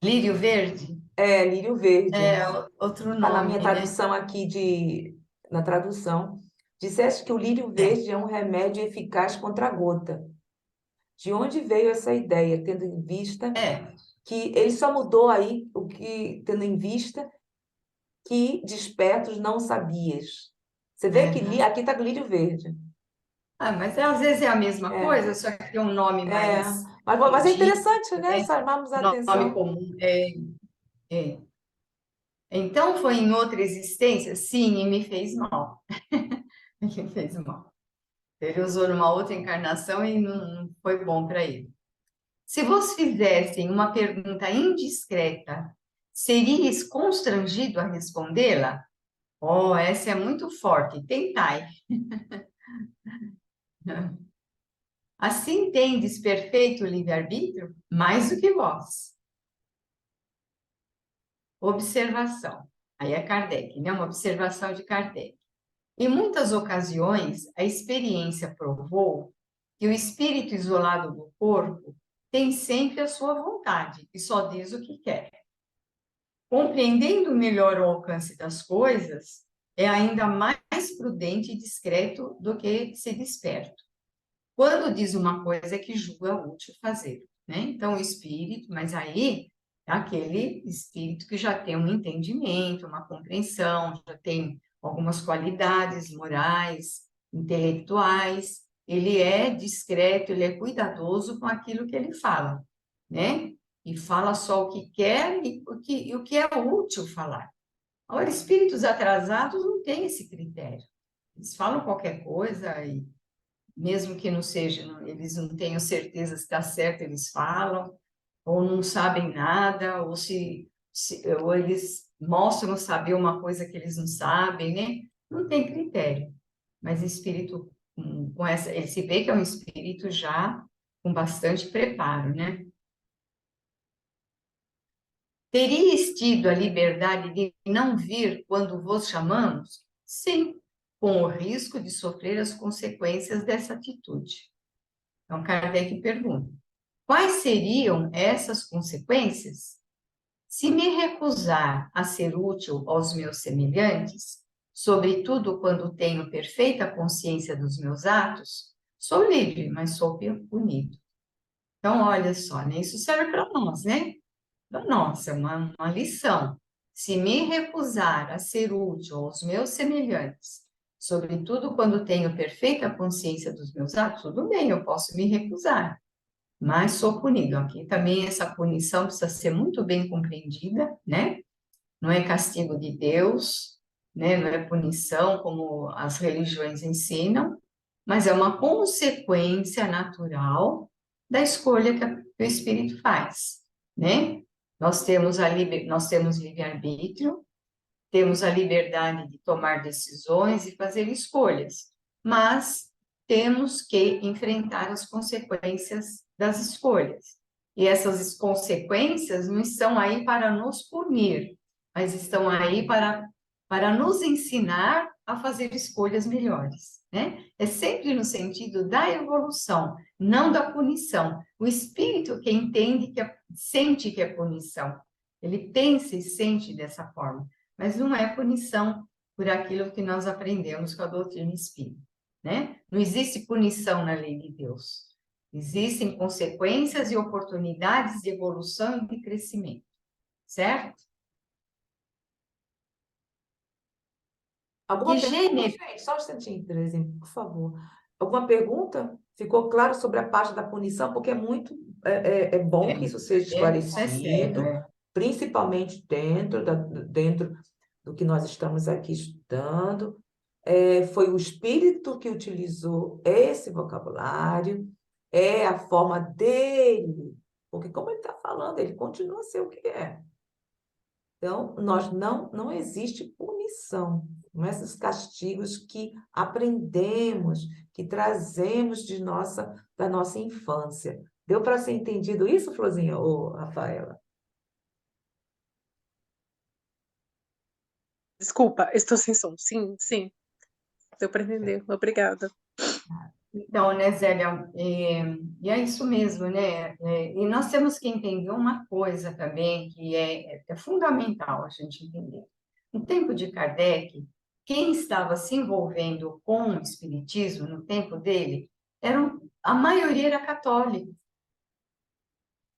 Lírio verde? É, lírio verde. É outro Está na minha nome, né? tradução aqui na tradução. Disseste que o lírio verde é um remédio eficaz contra a gota. De onde veio essa ideia, tendo em vista É, que ele só mudou aí o que, tendo em vista que despertos não sabias. Você vê que uhum. aqui está lírio verde. Ah, mas às vezes é a mesma É, coisa, só que tem um nome é. mais Mas é entendido, interessante, né? né? Chamarmos a Nome atenção. comum. É. Então, foi em outra existência? Sim, e me fez mal. Me fez mal. Ele usou numa outra encarnação e não foi bom para ele. Se vos fizessem uma pergunta indiscreta, serias constrangido a respondê-la? Oh, essa é muito forte. Tentai. Assim tendes perfeito livre-arbítrio? Mais do que vós. Observação. Aí é Kardec, né? Uma observação de Kardec. Em muitas ocasiões, a experiência provou que o espírito isolado do corpo tem sempre a sua vontade e só diz o que quer. Compreendendo melhor o alcance das coisas, é ainda mais prudente e discreto do que se desperto. Quando diz uma coisa é que julga útil fazer, né? Então, o espírito, mas aí é aquele espírito que já tem um entendimento, uma compreensão, já tem algumas qualidades morais, intelectuais, ele é discreto, ele é cuidadoso com aquilo que ele fala, né? E fala só o que quer e o que é útil falar. Agora, espíritos atrasados não têm esse critério. Eles falam qualquer coisa e mesmo que não seja, eles não tenham certeza se está certo, eles falam, ou não sabem nada, ou eles mostram saber uma coisa que eles não sabem, né? Não tem critério. Mas espírito com essa, ele se vê que é um espírito já com bastante preparo, né? Teríeis tido a liberdade de não vir quando vos chamamos? Sim, com o risco de sofrer as consequências dessa atitude. Então, Kardec pergunta: quais seriam essas consequências? Se me recusar a ser útil aos meus semelhantes, sobretudo quando tenho perfeita consciência dos meus atos, sou livre, mas sou punido. Então, olha só, né? Isso serve para nós, né? Para nós, é uma lição. Se me recusar a ser útil aos meus semelhantes, sobretudo quando tenho perfeita consciência dos meus atos, tudo bem, eu posso me recusar, mas sou punido. Aqui também essa punição precisa ser muito bem compreendida, né? Não é castigo de Deus, né? Não é punição como as religiões ensinam, mas é uma consequência natural da escolha que o espírito faz, né? Nós temos livre-arbítrio, temos a liberdade de tomar decisões e fazer escolhas, mas temos que enfrentar as consequências das escolhas. E essas consequências não estão aí para nos punir, mas estão aí para nos ensinar a fazer escolhas melhores, né? É sempre no sentido da evolução, não da punição. O espírito que entende sente que é punição, ele pensa e sente dessa forma, mas não é punição por aquilo que nós aprendemos com a doutrina espírita, né? Não existe punição na lei de Deus. Existem consequências e oportunidades de evolução e de crescimento, certo? Alguma Que pergunta, gênero? gente? Só um instantinho, Terezinha, por favor. Alguma pergunta? Ficou claro sobre a parte da punição? Porque é muito é bom que isso seja Isso é sério, esclarecido, é. principalmente dentro do que nós estamos aqui estudando. Foi o espírito que utilizou esse vocabulário, é a forma dele, porque como ele está falando, ele continua a ser o que é. Então, não existe punição, não é esses castigos que aprendemos, que trazemos da nossa infância. Deu para ser entendido isso, Florzinha ou Rafaela? Desculpa, estou sem som. Sim, sim. Deu para entender. Obrigada. Então, né, Zélia, e é isso mesmo, né? E nós temos que entender uma coisa também que é fundamental a gente entender. No tempo de Kardec, quem estava se envolvendo com o espiritismo no tempo dele, a maioria era católica,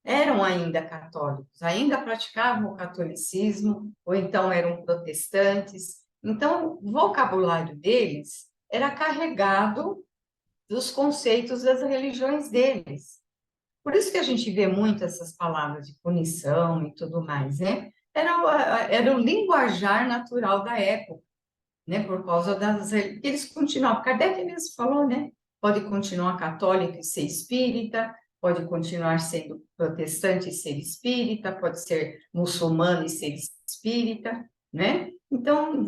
eram ainda católicos, ainda praticavam o catolicismo, ou então eram protestantes. Então, o vocabulário deles era carregado dos conceitos das religiões deles. Por isso que a gente vê muito essas palavras de punição e tudo mais, né? Era o linguajar natural da época, né? Por causa das... Eles continuam, Kardec mesmo falou, né? Pode continuar católico e ser espírita, pode continuar sendo protestante e ser espírita, pode ser muçulmano e ser espírita, né? Então,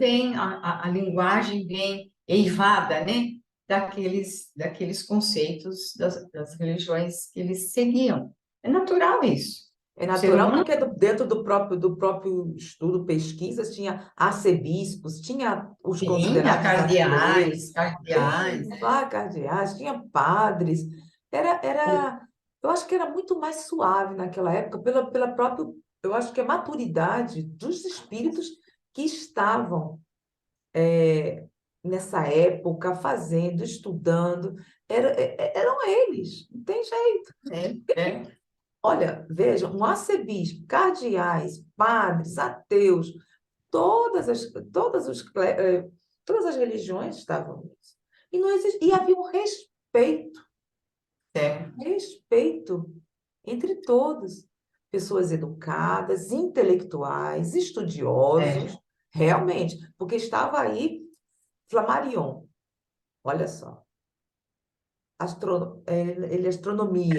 a linguagem vem eivada, né? Daqueles conceitos das religiões que eles seguiam. É natural isso. É O ser natural humano porque dentro do próprio estudo, pesquisas, tinha arcebispos, tinha os tinha considerados ateus, cardeais. cardeais, tinha padres. Eu acho que era muito mais suave naquela época, pela própria, eu acho que a maturidade dos espíritos que estavam nessa época fazendo, estudando, eram eles, não tem jeito. É. Olha, veja, um arcebispo, cardeais, padres, ateus, todas as religiões estavam nisso. E havia um É. respeito entre todos. Pessoas educadas, intelectuais, estudiosos, realmente, porque estava aí Flammarion, olha só, ele astronomia. Ele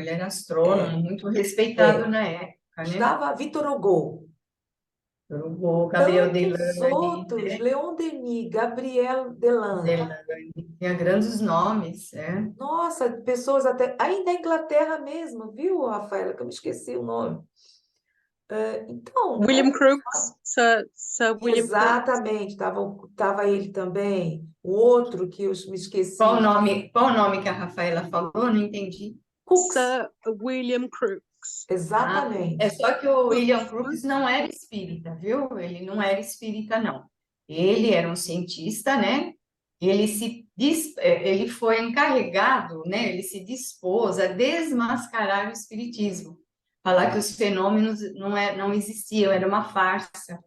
era astrônomo, É, muito respeitado é. na época, né? Estava Victor Hugo, O Gabriel tantos Delany, outros, né? Leon Denis, Gabriel Deland. Delany, tinha grandes nomes, é. Nossa, pessoas até. Aí na Inglaterra mesmo, viu, Rafaela, que eu me esqueci o nome. Então, William Crookes, Sir William Crookes. exatamente, estava ele também. O outro que eu me esqueci, Qual o nome que a Rafaela falou? Não entendi. Cooks, Sir William Crookes. Ah, é exatamente. só que o William Crookes, né? Crookes não era espírita, viu? Ele não era espírita, não. Ele era um cientista, né? Ele foi encarregado, né? Ele se dispôs a desmascarar o espiritismo, falar que os fenômenos não existiam, era uma farsa.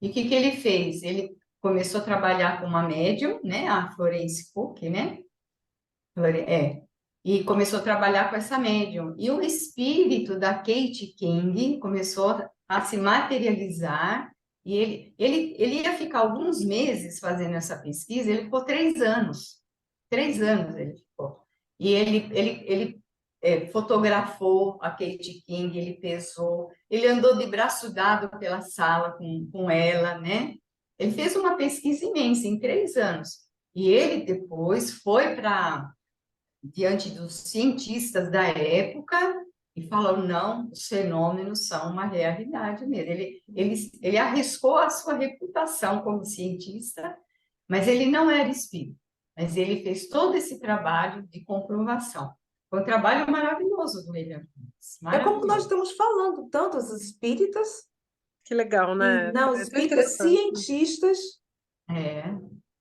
E o que que ele fez? Ele começou a trabalhar com uma médium, né? A Florence Cook, né? E começou a trabalhar com essa médium. E o espírito da Kate King começou a se materializar, e ele ia ficar alguns meses fazendo essa pesquisa, ele ficou 3 anos. 3 anos ele ficou. E ele fotografou a Kate King, ele pesou, ele andou de braço dado pela sala com ela, né? Ele fez uma pesquisa imensa em 3 anos. E ele depois foi diante dos cientistas da época e falou, não, os fenômenos são uma realidade mesmo. Ele arriscou a sua reputação como cientista, mas ele não era espírita. Mas ele fez todo esse trabalho de comprovação. Foi um trabalho maravilhoso do William Crookes, É como nós maravilhoso. estamos falando, tanto os espíritas, Que legal, e né? não, os É tão espíritas interessante. É,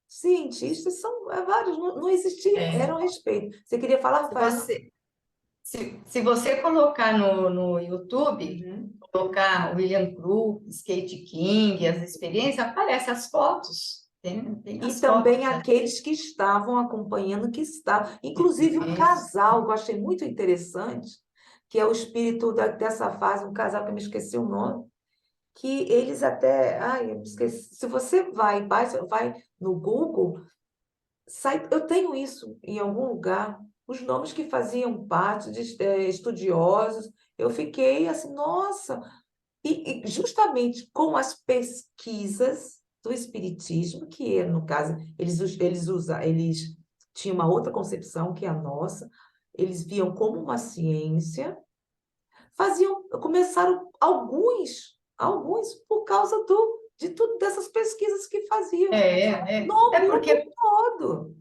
cientistas são vários, não existia, é. era um respeito. Você queria falar, Se Rafael? você, se você colocar no YouTube, Uhum. colocar William Crookes, Kate King, as experiências, aparecem as fotos. Tem E as fotos. também aqueles que estavam acompanhando, que estavam. Inclusive um casal, que eu achei muito interessante, que é o espírito dessa fase, um casal que eu me esqueci o nome, que eles até. Ai, eu me esqueci. Se você vai no Google, eu tenho isso em algum lugar, os nomes que faziam parte de estudiosos. Eu fiquei assim, nossa! E justamente com as pesquisas do espiritismo, que no caso eles tinham uma outra concepção que a nossa, eles viam como uma ciência, começaram alguns por causa de tudo dessas pesquisas que faziam no mundo Porque todo.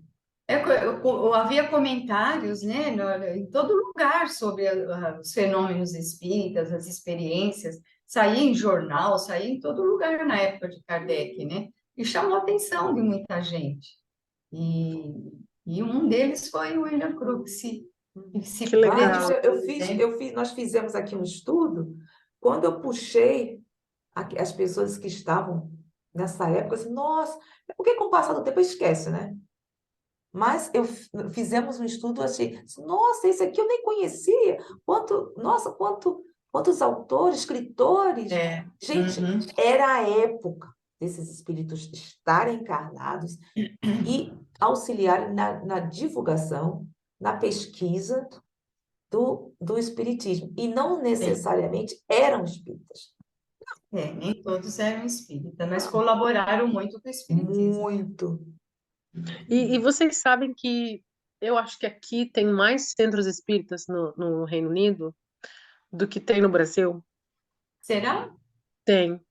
havia comentários, né, em todo lugar sobre os fenômenos espíritas, as experiências, saía em jornal, saía em todo lugar na época de Kardec, né? e chamou a atenção de muita gente. E, e um deles foi o William Crookes, que Que se Neide, legal. fala, né? nós fizemos aqui um estudo. Quando eu puxei as pessoas que estavam nessa época, assim, nossa, porque com o passar do tempo esquece, né? Mas fizemos um estudo assim, nossa, esse aqui eu nem conhecia. Nossa, quantos autores, escritores. É, Gente, uhum, era a época desses espíritos estarem encarnados e auxiliarem na divulgação, na pesquisa do espiritismo. E não sim. necessariamente eram espíritas. Nem todos eram espíritas, mas colaboraram muito com o espiritismo. Muito. E vocês sabem que eu acho que aqui tem mais centros espíritas no Reino Unido do que tem no Brasil? Será? Tem.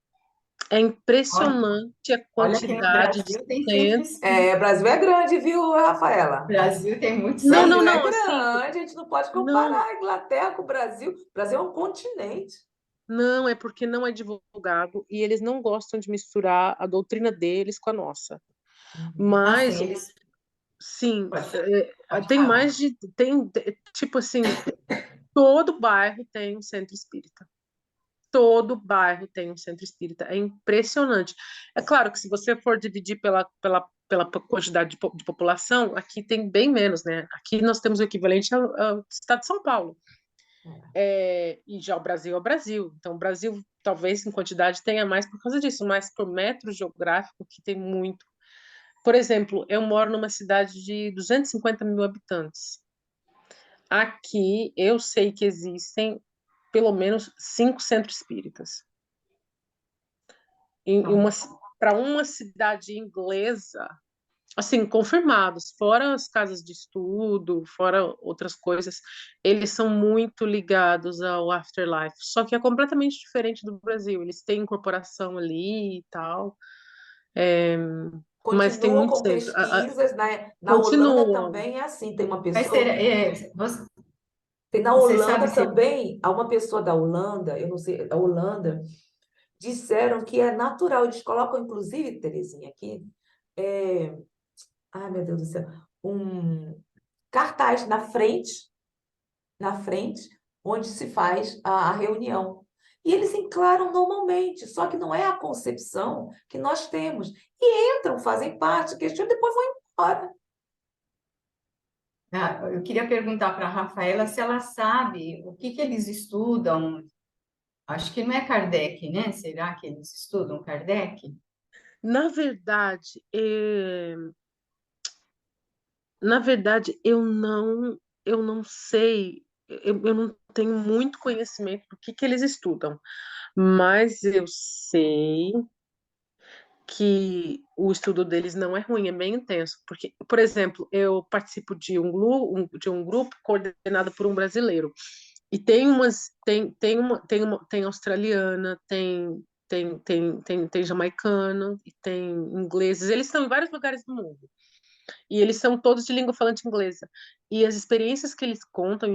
É Olha, impressionante a olha que no quantidade de Brasil tem centro centros. espírita. O Brasil é grande, viu, O Rafaela? Brasil tem muito Não, centro não, Brasil é não, assim, grande, a gente não pode não, comparar a Inglaterra com o Brasil. O Brasil é um continente. não, é porque não é divulgado e eles não gostam de misturar a doutrina deles com a nossa. Uhum. assim, Mas, eles. sim, Pode, pode tem falar. mais de, tipo assim, todo bairro tem um centro espírita. Todo bairro tem um centro espírita. É impressionante. É claro que se você for dividir pela quantidade de população, aqui tem bem menos, né? Aqui nós temos o equivalente ao estado de São Paulo. E já o Brasil é o Brasil. Então, o Brasil, talvez em quantidade, tenha mais por causa disso, mas por metro geográfico, que tem muito. Por exemplo, eu moro numa cidade de 250 mil habitantes. Aqui, eu sei que existem pelo menos 5 centros espíritas. Então, Para uma cidade inglesa, assim, confirmados, fora as casas de estudo, fora outras coisas, eles são muito ligados ao afterlife, só que é completamente diferente do Brasil. Eles têm incorporação ali e tal, mas tem Continuam muito com centro. pesquisas, na Holanda Continuam. também é assim, tem uma mas será, pessoa, você, tem na você Holanda sabe se. também, há uma pessoa da Holanda, eu não sei, da Holanda, disseram que é natural, eles colocam inclusive, Terezinha, aqui, é, ai meu Deus do céu, um cartaz na frente, onde se faz a reunião. E eles encaram normalmente, só que não é a concepção que nós temos. E entram, fazem parte, questionam, depois vão embora. Eu queria perguntar para a Rafaela se ela sabe o que eles estudam. Acho que não é Kardec, né? Será que eles estudam Kardec? Na verdade, na verdade, eu não sei, eu não tenho muito conhecimento do que eles estudam, mas eu sei que o estudo deles não é ruim, é bem intenso, porque, por exemplo, eu participo de um grupo coordenado por um brasileiro, e tem australiana, tem jamaicana, e tem ingleses, eles estão em vários lugares do mundo. E eles são todos de língua falante inglesa. E as experiências que eles contam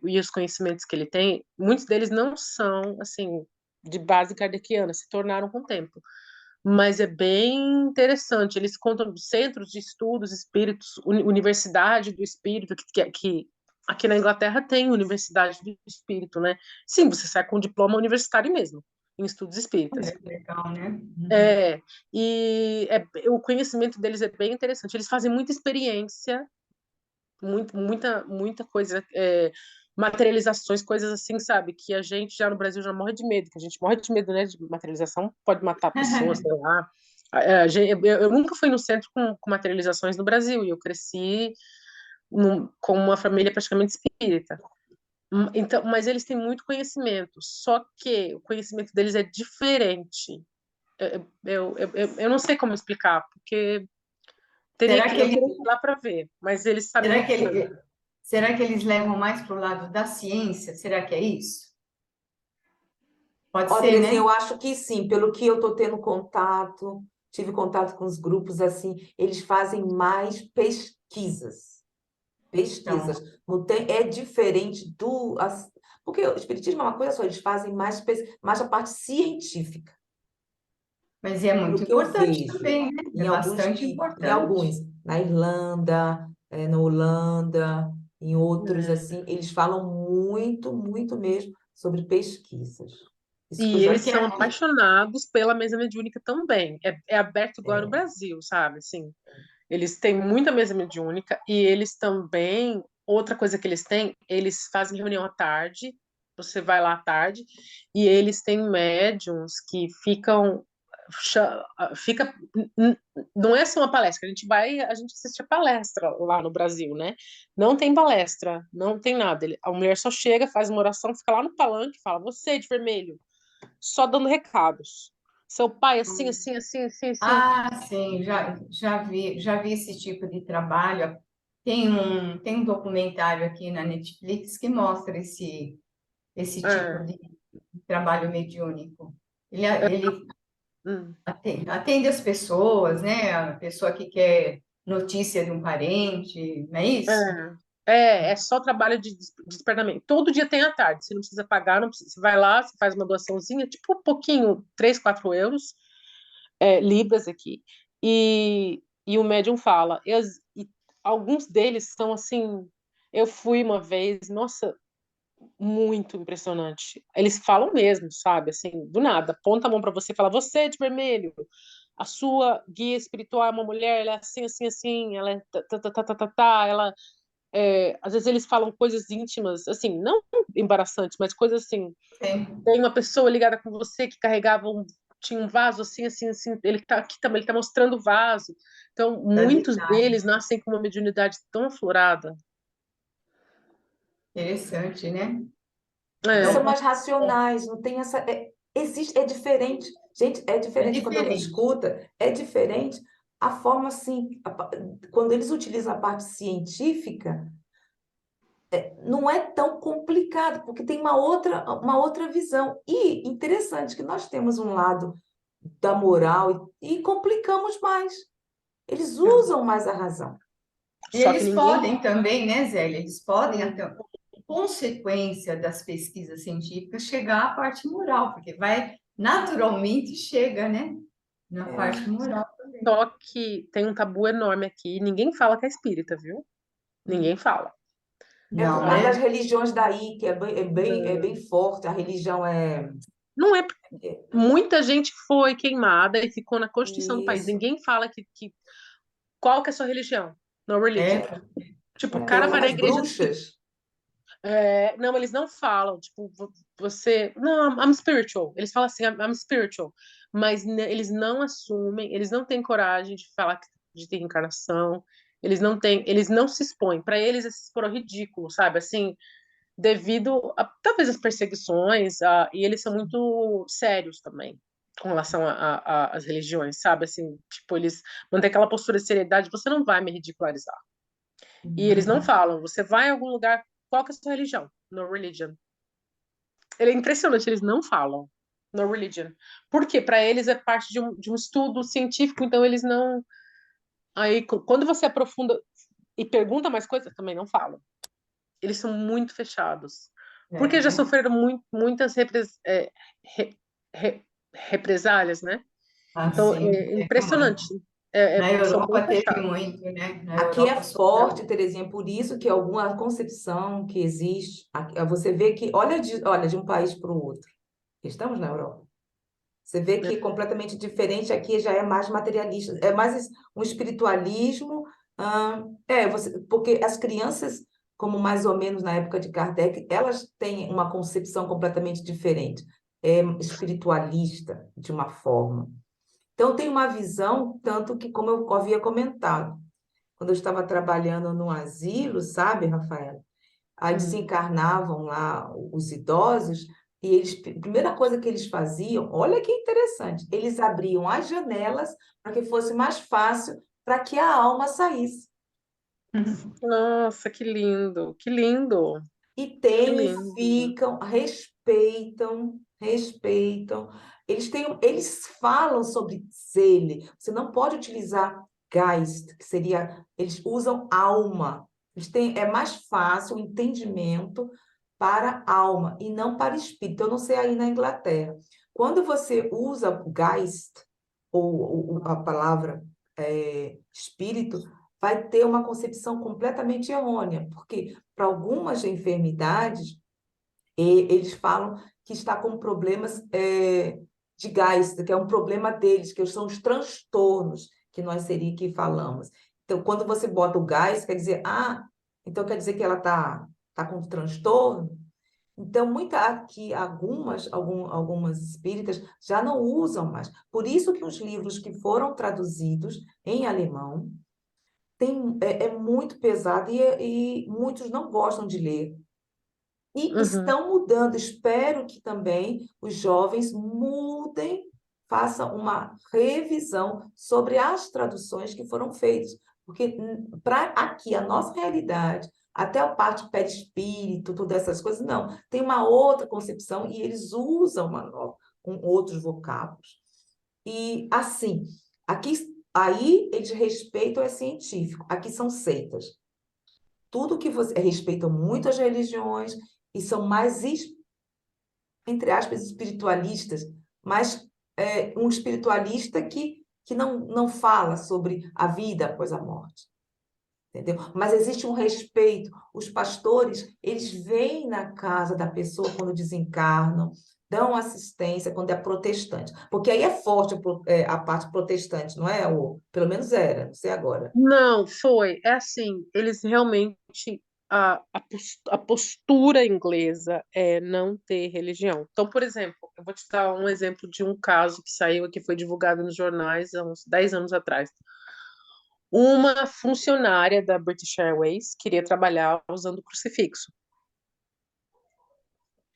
e os conhecimentos que ele tem, muitos deles não são, assim, de base kardeciana, se tornaram com o tempo. Mas é bem interessante. Eles contam dos centros de estudos espíritos, Universidade do Espírito, que aqui na Inglaterra tem Universidade do Espírito, né? Sim, você sai com um diploma universitário mesmo, em estudos espíritas. Olha que legal, né? Uhum. É, o conhecimento deles é bem interessante. Eles fazem muita experiência, muita coisa, materializações, coisas assim, sabe? Que a gente já no Brasil já morre de medo, que a gente morre de medo, né? De materialização, pode matar pessoas, sei lá. Eu nunca fui no centro com materializações no Brasil e eu cresci com uma família praticamente espírita. Então, mas eles têm muito conhecimento, só que o conhecimento deles é diferente. Eu não sei como explicar, porque Será que eu eles, teria que ir lá para ver, mas eles sabem será que muita coisa. será que eles levam mais para o lado da ciência? Será que é isso? Pode Ó, ser, Terezinha, né? eu acho que sim, pelo que eu estou tendo contato, tive contato com os grupos assim, eles fazem mais pesquisas. Então, Pesquisas. Não tem, é diferente porque o espiritismo é uma coisa só, eles fazem mais a parte científica. Mas é pelo muito que eu importante vejo, também, né? É bastante em importante. alguns, na Irlanda, na Holanda, em outros, É. assim, eles falam muito, muito mesmo sobre pesquisas. Isso que eu E já eles Porque são aqui, apaixonados pela mesa mediúnica também. É aberto igual no é, Brasil, sabe? Assim, eles têm muita mesa mediúnica e eles também, outra coisa que eles têm, eles fazem reunião à tarde, você vai lá à tarde, e eles têm médiums que ficam, fica, não é só uma palestra, a gente assiste a palestra lá no Brasil, né? Não tem palestra, não tem nada. A mulher só chega, faz uma oração, fica lá no palanque, e fala, você de vermelho, só dando recados. Seu pai, assim, assim, assim, assim, assim. sim, já vi esse tipo de trabalho. Tem um documentário aqui na Netflix que mostra esse tipo É, de trabalho mediúnico. é, Ele hum. atende as pessoas, né? A pessoa que quer notícia de um parente, não é isso? É só trabalho de despertamento. Todo dia tem à tarde. Você não precisa pagar, não precisa, você vai lá, você faz uma doaçãozinha, tipo um pouquinho, 3, 4 euros, libras aqui. E o médium fala. E alguns deles são assim. Eu fui uma vez, nossa, muito impressionante. Eles falam mesmo, sabe? Assim, do nada, aponta a mão para você e fala: Você de vermelho, a sua guia espiritual é uma mulher, ela é assim, assim, assim, ela é ela às vezes eles falam coisas íntimas, assim, não embaraçantes, mas coisas assim. Sim, Tem uma pessoa ligada com você que carregava tinha um vaso assim, assim, assim. Ele tá aqui também, ele tá mostrando o vaso. Então, dá muitos deles detalhes. nascem com uma mediunidade tão aflorada. Interessante, né? eles Então, são É, mais racionais, não tem essa. Existe, é diferente. Gente, é é diferente quando alguém diferente. escuta, é diferente a forma assim, quando eles utilizam a parte científica, não é tão complicado, porque tem uma outra visão. E interessante que nós temos um lado da moral e complicamos mais. Eles usam mais a razão. E só que eles ninguém. podem também, né, Zélia? Eles podem, Hum, até, consequência das pesquisas científicas, chegar à parte moral, porque vai, naturalmente, chega, né? Na parte É. moral também. Só que tem um tabu enorme aqui. Ninguém fala que é espírita, viu? Ninguém fala. É por Não, causa das né? religiões daí, que é bem forte, a religião é. Não é. é- Muita gente foi queimada e ficou na Constituição do país. Isso. Ninguém fala que qual que é a sua religião? No religion. É, Tipo, o Tem cara vai na algumas igreja. bruxas. Não, eles não falam, tipo, você. Não, I'm spiritual. Eles falam assim, I'm spiritual. Mas eles não assumem, eles não têm coragem de falar de ter reencarnação. Eles não se expõem. Para eles, esse expor é ridículo, sabe? Assim, devido a talvez as perseguições, e eles são muito sérios também com relação às religiões, sabe? Assim, tipo, eles mantêm aquela postura de seriedade, você não vai me ridicularizar. E eles não Uhum. falam, você vai em algum lugar, qual que é a sua religião? No religion. Ele é impressionante, eles não falam. No religion. Por quê? Para eles é parte de um estudo científico, então eles não. Aí, quando você aprofunda e pergunta mais coisas, também não falam. Eles são muito fechados. Porque já né? sofreram muitas re- re- represálias, né? Então, Assim, é impressionante. na São bem Europa teve fechados. muito, né? Na Aqui é Europa forte, sofreu. Terezinha, por isso que alguma concepção que existe, você vê que, olha, de um país para o outro. Estamos na Europa. Você vê que é completamente diferente, aqui já é mais materialista, é mais um espiritualismo. Porque as crianças, como mais ou menos na época de Kardec, elas têm uma concepção completamente diferente, é espiritualista de uma forma. Então, tem uma visão, tanto que, como eu havia comentado, quando eu estava trabalhando no asilo, sabe, Rafael? Aí Hum. desencarnavam lá os idosos e eles, a primeira coisa que eles faziam, olha que interessante, eles abriam as janelas para que fosse mais fácil para que a alma saísse. Nossa, que lindo, que lindo, E que tem, e lindo. ficam, respeitam. Eles falam sobre Seele. Você não pode utilizar Geist, que seria, eles usam alma. É mais fácil o entendimento para alma e não para espírito. Eu não sei aí na Inglaterra. Quando você usa Geist, ou a palavra espírito, vai ter uma concepção completamente errônea, porque para algumas enfermidades, eles falam que está com problemas de gás, que é um problema deles, que são os transtornos que nós seria que falamos. Então, quando você bota o gás, quer dizer, então quer dizer que ela tá com transtorno? Então, aqui, algumas espíritas já não usam mais. Por isso que os livros que foram traduzidos em alemão é muito pesado e muitos não gostam de ler. E Uhum, estão mudando. Espero que também os jovens mudem, façam uma revisão sobre as traduções que foram feitas. Porque para aqui, a nossa realidade, até a parte perispírito, todas essas coisas, não. Tem uma outra concepção e eles usam com outros vocábulos. E assim, aqui, aí eles respeitam é científico, aqui são seitas. Tudo que você respeitam muito as religiões e são mais, entre aspas, espiritualistas, mas um espiritualista que não fala sobre a vida após a morte, entendeu? Mas existe um respeito. Os pastores, eles vêm na casa da pessoa quando desencarnam, dão assistência quando é protestante, porque aí é forte a parte protestante, não é? Ou, pelo menos era, não sei agora. Não, foi. É assim, eles realmente. A postura inglesa é não ter religião. Então, por exemplo, eu vou te dar um exemplo de um caso que saiu, que foi divulgado nos jornais há uns 10 anos atrás. Uma funcionária da British Airways queria trabalhar usando crucifixo.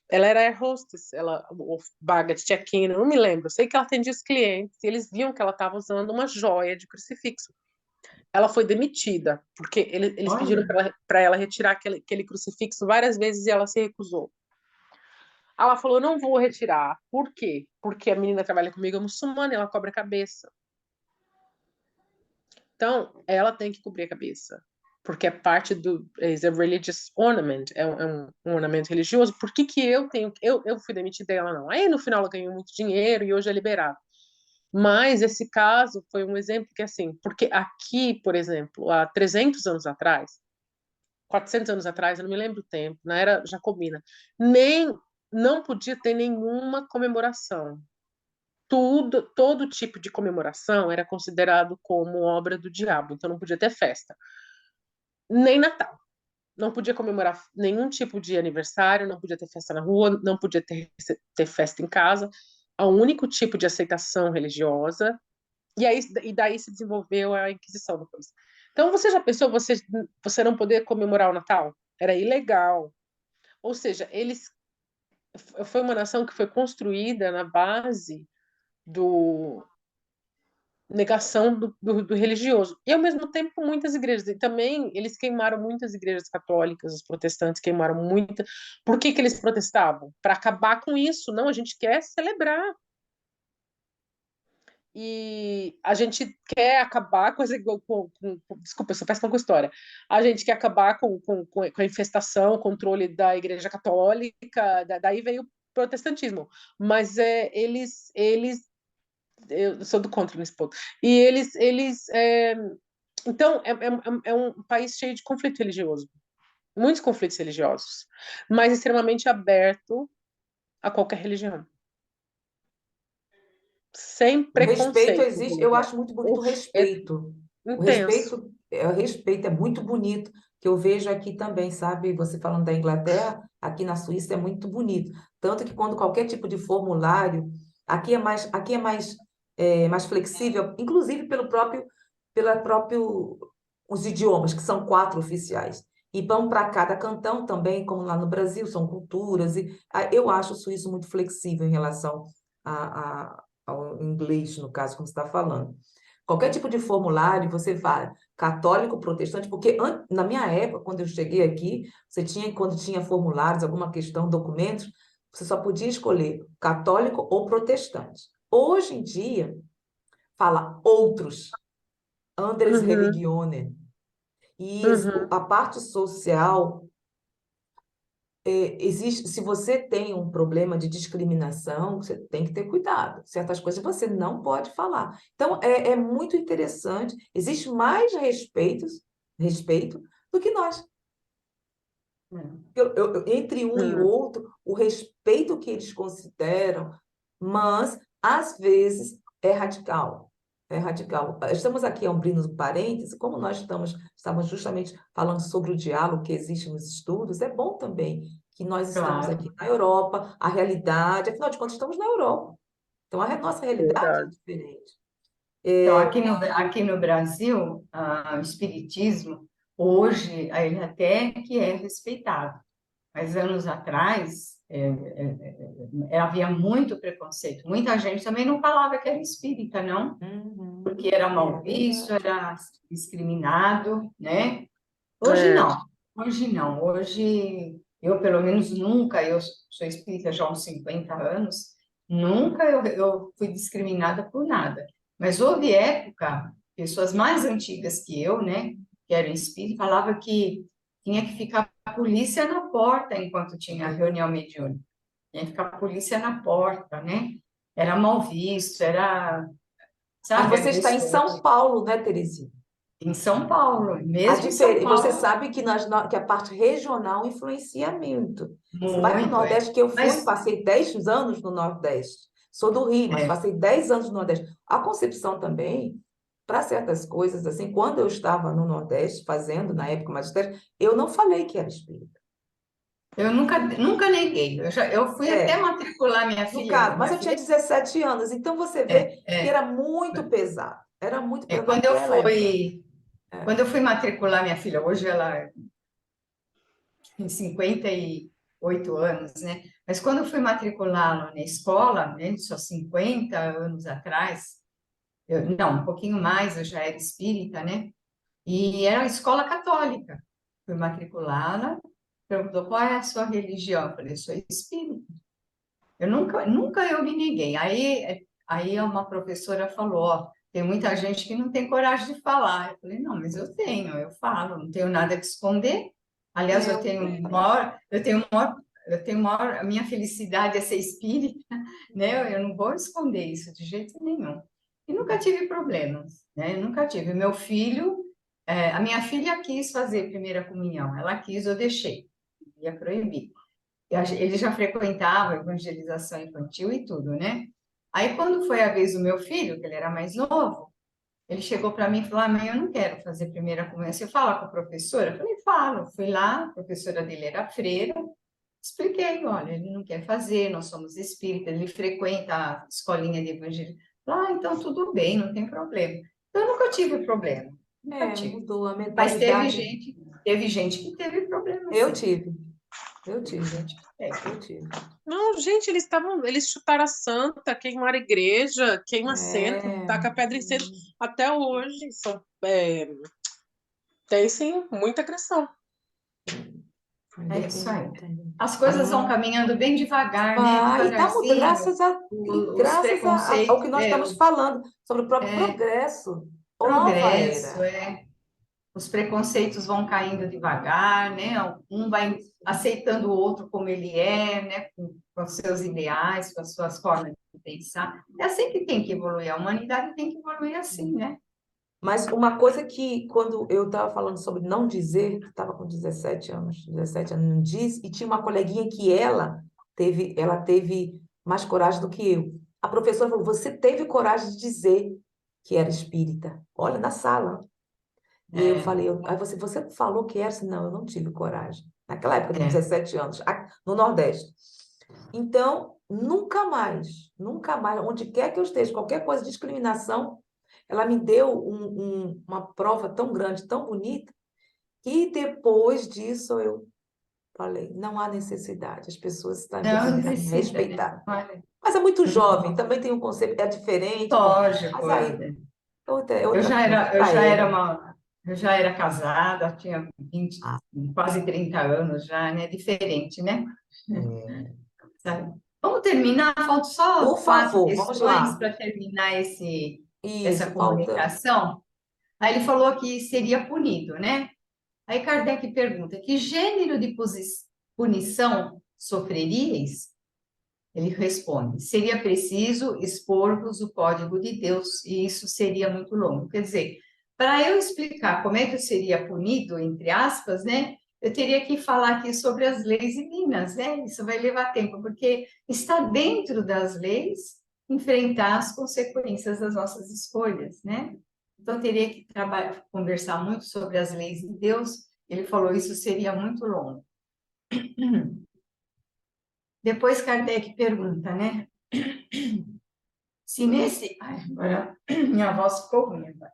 Ela era air hostess, o vaga de check-in, eu não me lembro. Eu sei que ela atendia os clientes e eles viam que ela estava usando uma joia de crucifixo. Ela foi demitida, porque eles pediram Olha, para ela retirar aquele crucifixo várias vezes e ela se recusou. Ela falou: não vou retirar. Por quê? Porque a menina que trabalha comigo é muçulmana e ela cobre a cabeça. Então, ela tem que cobrir a cabeça. Porque é parte do. É a religious ornament, um ornamento religioso. Por que, que eu tenho. Eu fui demitida e ela não? Aí no final ela ganhou muito dinheiro e hoje é liberada. Mas esse caso foi um exemplo que, assim, porque aqui, por exemplo, há 300 anos atrás, 400 anos atrás, eu não me lembro o tempo, na era jacobina, nem não podia ter nenhuma comemoração. Todo tipo de comemoração era considerado como obra do diabo, então não podia ter festa, nem Natal. Não podia comemorar nenhum tipo de aniversário, não podia ter festa na rua, não podia ter festa em casa. O único tipo de aceitação religiosa, e daí se desenvolveu a Inquisição depois. Então você já pensou você não poder comemorar o Natal? Era ilegal. Ou seja, foi uma nação que foi construída na base do negação do religioso. E, ao mesmo tempo, muitas igrejas. E também eles queimaram muitas igrejas católicas, os protestantes queimaram muitas. Por que, que eles protestavam? Para acabar com isso. Não, a gente quer celebrar. E a gente quer acabar com, desculpa, eu sou péssima com história. A gente quer acabar com a infestação, o controle da Igreja Católica, daí veio o protestantismo. Mas eles eu sou do contra nesse ponto. E então, é um país cheio de conflito religioso, muitos conflitos religiosos, mas extremamente aberto a qualquer religião, sem o respeito preconceito existe, eu religioso. acho muito bonito o É respeito. intenso. O respeito é muito bonito, que eu vejo aqui também, sabe? Você falando da Inglaterra, aqui na Suíça é muito bonito. Tanto que quando qualquer tipo de formulário, mais flexível, inclusive pela próprio os idiomas, que são 4 oficiais. E vão para cada cantão também, como lá no Brasil, são culturas. Eu acho o suíço muito flexível em relação ao inglês, no caso, como você está falando. Qualquer tipo de formulário, você fala católico, protestante, porque na minha época, quando eu cheguei aqui, quando tinha formulários, alguma questão, documentos, você só podia escolher católico ou protestante. Hoje em dia, fala outros, anderes Uhum, religionen. E uhum, a parte social existe, se você tem um problema de discriminação, você tem que ter cuidado. Certas coisas você não pode falar. Então, é muito interessante. Existe mais respeito do que nós. Entre um e o Hum, outro, o respeito que eles consideram, mas, às vezes, é radical. É radical. Estamos aqui abrindo um parêntese, como nós estamos justamente falando sobre o diálogo que existe nos estudos, é bom também que nós estamos Claro. aqui na Europa, a realidade, afinal de contas, estamos na Europa. Então, a nossa realidade é verdade. diferente. Então, aqui no Brasil, o espiritismo, hoje, ele até que é respeitado. Mas anos atrás, havia muito preconceito. Muita gente também não falava que era espírita, não, Uhum. porque era mal É visto, verdade. era discriminado, né? Hoje É, não. Hoje não. Hoje, eu pelo menos nunca, eu sou espírita já há uns 50 anos, nunca eu fui discriminada por nada. Mas houve época, pessoas mais antigas que eu, né, que eram espíritas, falavam que tinha que ficar a polícia na porta enquanto tinha reunião mediúnica. Tinha que ficar a polícia na porta, né? Era mal visto, era, Mas sabe, você está em agressor. São Paulo, né, Terezinha? Em São Paulo, mesmo em São Você Paulo, sabe que, que a parte regional influencia muito. Você vai para o muito, é. Nordeste, que eu fui, Mas passei 10 anos no Nordeste. Sou do Rio, mas é, passei 10 anos no Nordeste. A Concepção também, para certas coisas, assim, quando eu estava no Nordeste, fazendo, na época, magistério, eu não falei que era espírita. eu nunca neguei. Eu fui até É, matricular minha no filha. caso, mas Minha eu tinha filha 17 anos, então você é, vê que é, era muito pesado. Era muito é, pesado naquela época. É. quando eu fui matricular minha filha, hoje ela tem 58 anos, né? Mas quando eu fui matriculá-la na escola, né, só 50 anos atrás, não, um pouquinho mais, eu já era espírita, né? E era uma escola católica. Fui matriculá-la, perguntou qual é a sua religião. Eu falei, sou espírita. Eu nunca eu me ninguém. Aí uma professora falou, ó, tem muita gente que não tem coragem de falar. Eu falei, não, mas eu tenho, eu falo, não tenho nada que esconder. Aliás, É, a minha felicidade é ser espírita, né? Eu não vou esconder isso de jeito nenhum. E nunca tive problemas, né? Nunca tive. Meu filho, a minha filha quis fazer primeira comunhão, ela quis, eu deixei, ia proibir. Ele já frequentava evangelização infantil e tudo, né? Aí, quando foi a vez do meu filho, que ele era mais novo, ele chegou para mim e falou: mãe, eu não quero fazer primeira comunhão. Você fala com a professora? Eu falei: falo. Fui lá, a professora dele era freira, expliquei: olha, ele não quer fazer, nós somos espíritas, ele frequenta a escolinha de evangelho. Então tudo bem, não tem problema. Então, eu nunca tive problema, nunca tive. mudou a Mas mentalidade. teve gente que teve problema, Eu sim. tive, eu Teve tive, gente que teve. eu tive. não, gente, eles chutaram a santa, queimaram a igreja, queima centro, É, taca pedra em centro. Até hoje tem sim muita agressão. É ainda isso tem, aí. tem. As coisas vão caminhando bem devagar, né? Vai, e tá mudando, Devagarzinho. Os ao preconceitos, que nós estamos falando sobre o próprio progresso. Nova progresso, era. os preconceitos vão caindo devagar, né? Um vai aceitando o outro como ele é, né? Com os seus ideais, com as suas formas de pensar. É assim que tem que evoluir. A humanidade tem que evoluir assim, né? Mas uma coisa que, quando eu estava falando sobre não dizer, estava com 17 anos, não diz, e tinha uma coleguinha que ela teve mais coragem do que eu. A professora falou: você teve coragem de dizer que era espírita. Olha, na sala. E eu É, falei: aí você falou que era? Eu disse, não, eu não tive coragem. Naquela época de é. 17 anos, no Nordeste. Então, nunca mais, onde quer que eu esteja, qualquer coisa de discriminação, ela me deu uma prova tão grande, tão bonita, que depois disso eu falei: não há necessidade, as pessoas Não, devem não sim precisa, né? respeitar. Olha, Mas é muito jovem, também tem um conceito, é diferente, bom, lógico, mas aí é Eu outra, já era, eu outra já era era. uma, eu já era casada, tinha 20, Ah, quase 30 anos já, né? Diferente, né? é. Sabe? Vamos terminar, faltam só Por 4 favor, vamos questões lá. para terminar essa Isso, falta. comunicação. Aí ele falou que seria punido, né? Aí Kardec pergunta, que gênero de punição sofreríeis? Ele responde, seria preciso expor-vos o código de Deus, e isso seria muito longo. Quer dizer, para eu explicar como é que eu seria punido, entre aspas, né, eu teria que falar aqui sobre as leis divinas, né? Isso vai levar tempo, porque está dentro das leis enfrentar as consequências das nossas escolhas, né? Então, eu teria que conversar muito sobre as leis de Deus. Ele falou, isso seria muito longo. Depois Kardec pergunta, né? Se nesse... Ai, agora minha voz ficou ruim agora.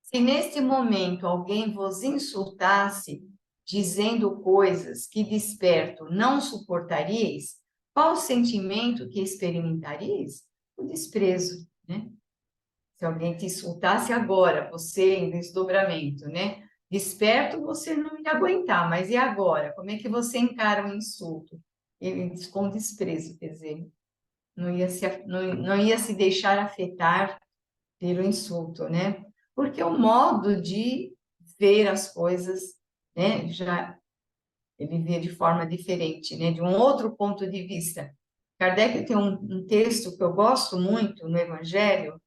Se neste momento alguém vos insultasse, dizendo coisas que desperto não suportaríeis, qual o sentimento que experimentaríeis? O desprezo, né? Se alguém te insultasse agora, você em desdobramento, né? Desperto, você não ia aguentar, mas e agora? Como é que você encara um insulto? Com desprezo, quer dizer, não ia se deixar afetar pelo insulto, né? Porque o modo de ver as coisas, né, já ele vê de forma diferente, né, de um outro ponto de vista. Kardec tem um texto que eu gosto muito no Evangelho,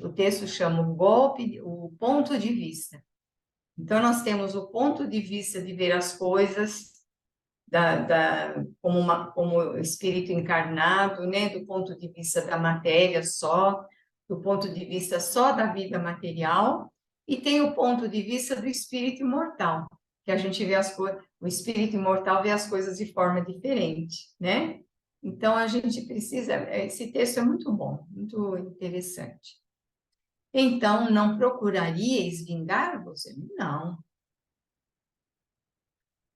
o texto chama o golpe, o ponto de vista. Então, nós temos o ponto de vista de ver as coisas como espírito encarnado, né, do ponto de vista da matéria só, do ponto de vista só da vida material, e tem o ponto de vista do espírito imortal, que a gente vê o espírito imortal vê as coisas de forma diferente, né? Então, a gente precisa, esse texto é muito bom, muito interessante. Então, não procuraríeis vingar-vos? Não.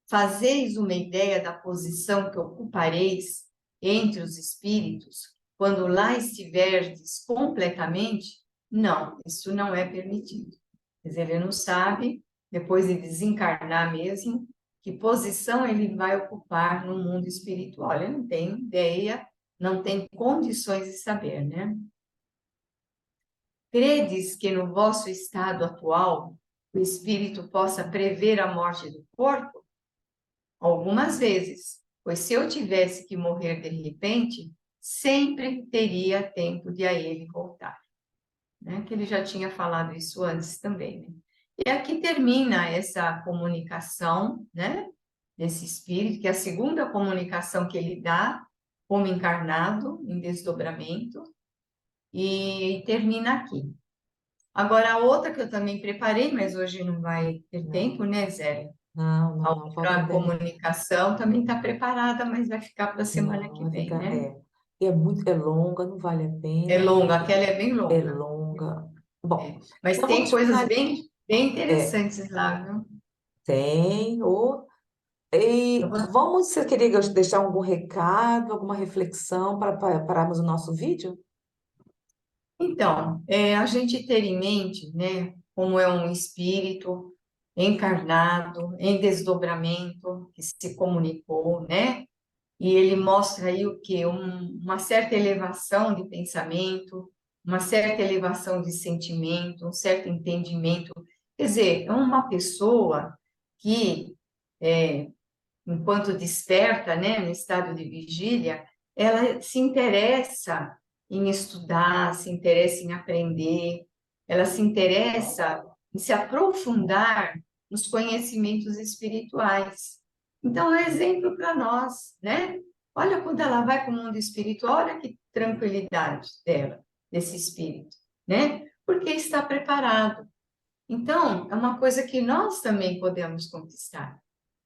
Fazeis uma ideia da posição que ocupareis entre os espíritos quando lá estiverdes completamente? Não, isso não é permitido. Quer dizer, ele não sabe, depois de desencarnar mesmo, que posição ele vai ocupar no mundo espiritual. Ele não tem ideia, não tem condições de saber, né? Credes que no vosso estado atual o espírito possa prever a morte do corpo? Algumas vezes, pois se eu tivesse que morrer de repente, sempre teria tempo de a ele voltar. Né? Que ele já tinha falado isso antes também. Né? E aqui termina essa comunicação, né? Desse espírito, que é a segunda comunicação que ele dá como encarnado, em desdobramento, e termina aqui. Agora, a outra que eu também preparei, mas hoje não vai ter tempo, né, Zé? A Não, outra comunicação também está preparada, mas vai ficar para a semana não, que vai vem, ficar, né? e é muito, é longa, não vale a É pena, longa, aquela é bem é longa. longa. Bom, Mas então tem vamos coisas finalizar. bem É, interessantes lá, viu? tem, Eu e vou- você queria deixar algum recado, alguma reflexão para pararmos o nosso vídeo? Então, a gente ter em mente, né, como é um espírito encarnado, em desdobramento, que se comunicou, né? E ele mostra aí o quê? Uma certa elevação de pensamento, uma certa elevação de sentimento, um certo entendimento. Quer dizer, é uma pessoa que, enquanto desperta, né, no estado de vigília, ela se interessa em estudar, se interessa em aprender, ela se interessa em se aprofundar nos conhecimentos espirituais. Então, é exemplo para nós, né? Olha quando ela vai para o mundo espiritual, olha que tranquilidade dela, desse espírito, né? Porque está preparado. Então, é uma coisa que nós também podemos conquistar.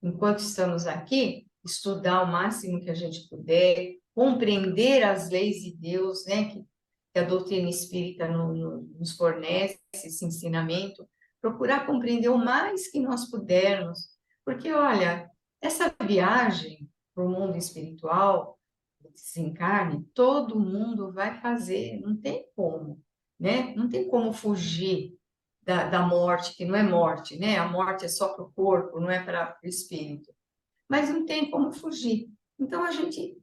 Enquanto estamos aqui, estudar o máximo que a gente puder, compreender as leis de Deus, né? Que a doutrina espírita nos fornece, esse ensinamento, procurar compreender o mais que nós pudermos. Porque, olha, essa viagem para o mundo espiritual, o desencarne, todo mundo vai fazer, não tem como, né? Não tem como fugir da morte, que não é morte, né? A morte é só para o corpo, não é para o espírito. Mas não tem como fugir. Então, a gente,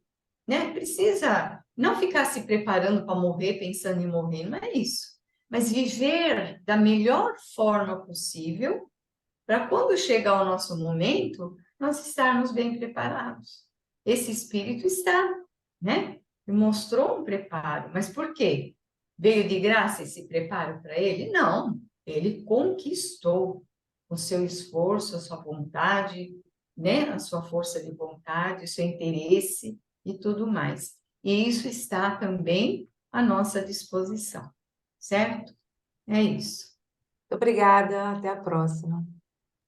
né, precisa não ficar se preparando para morrer, pensando em morrer, não é isso. Mas viver da melhor forma possível, para quando chegar o nosso momento, nós estarmos bem preparados. Esse espírito está, né? E mostrou um preparo, mas por quê? Veio de graça esse preparo para ele? Não, ele conquistou o seu esforço, a sua vontade, né? A sua força de vontade, o seu interesse e tudo mais. E isso está também à nossa disposição, certo? É isso. Obrigada, até a próxima.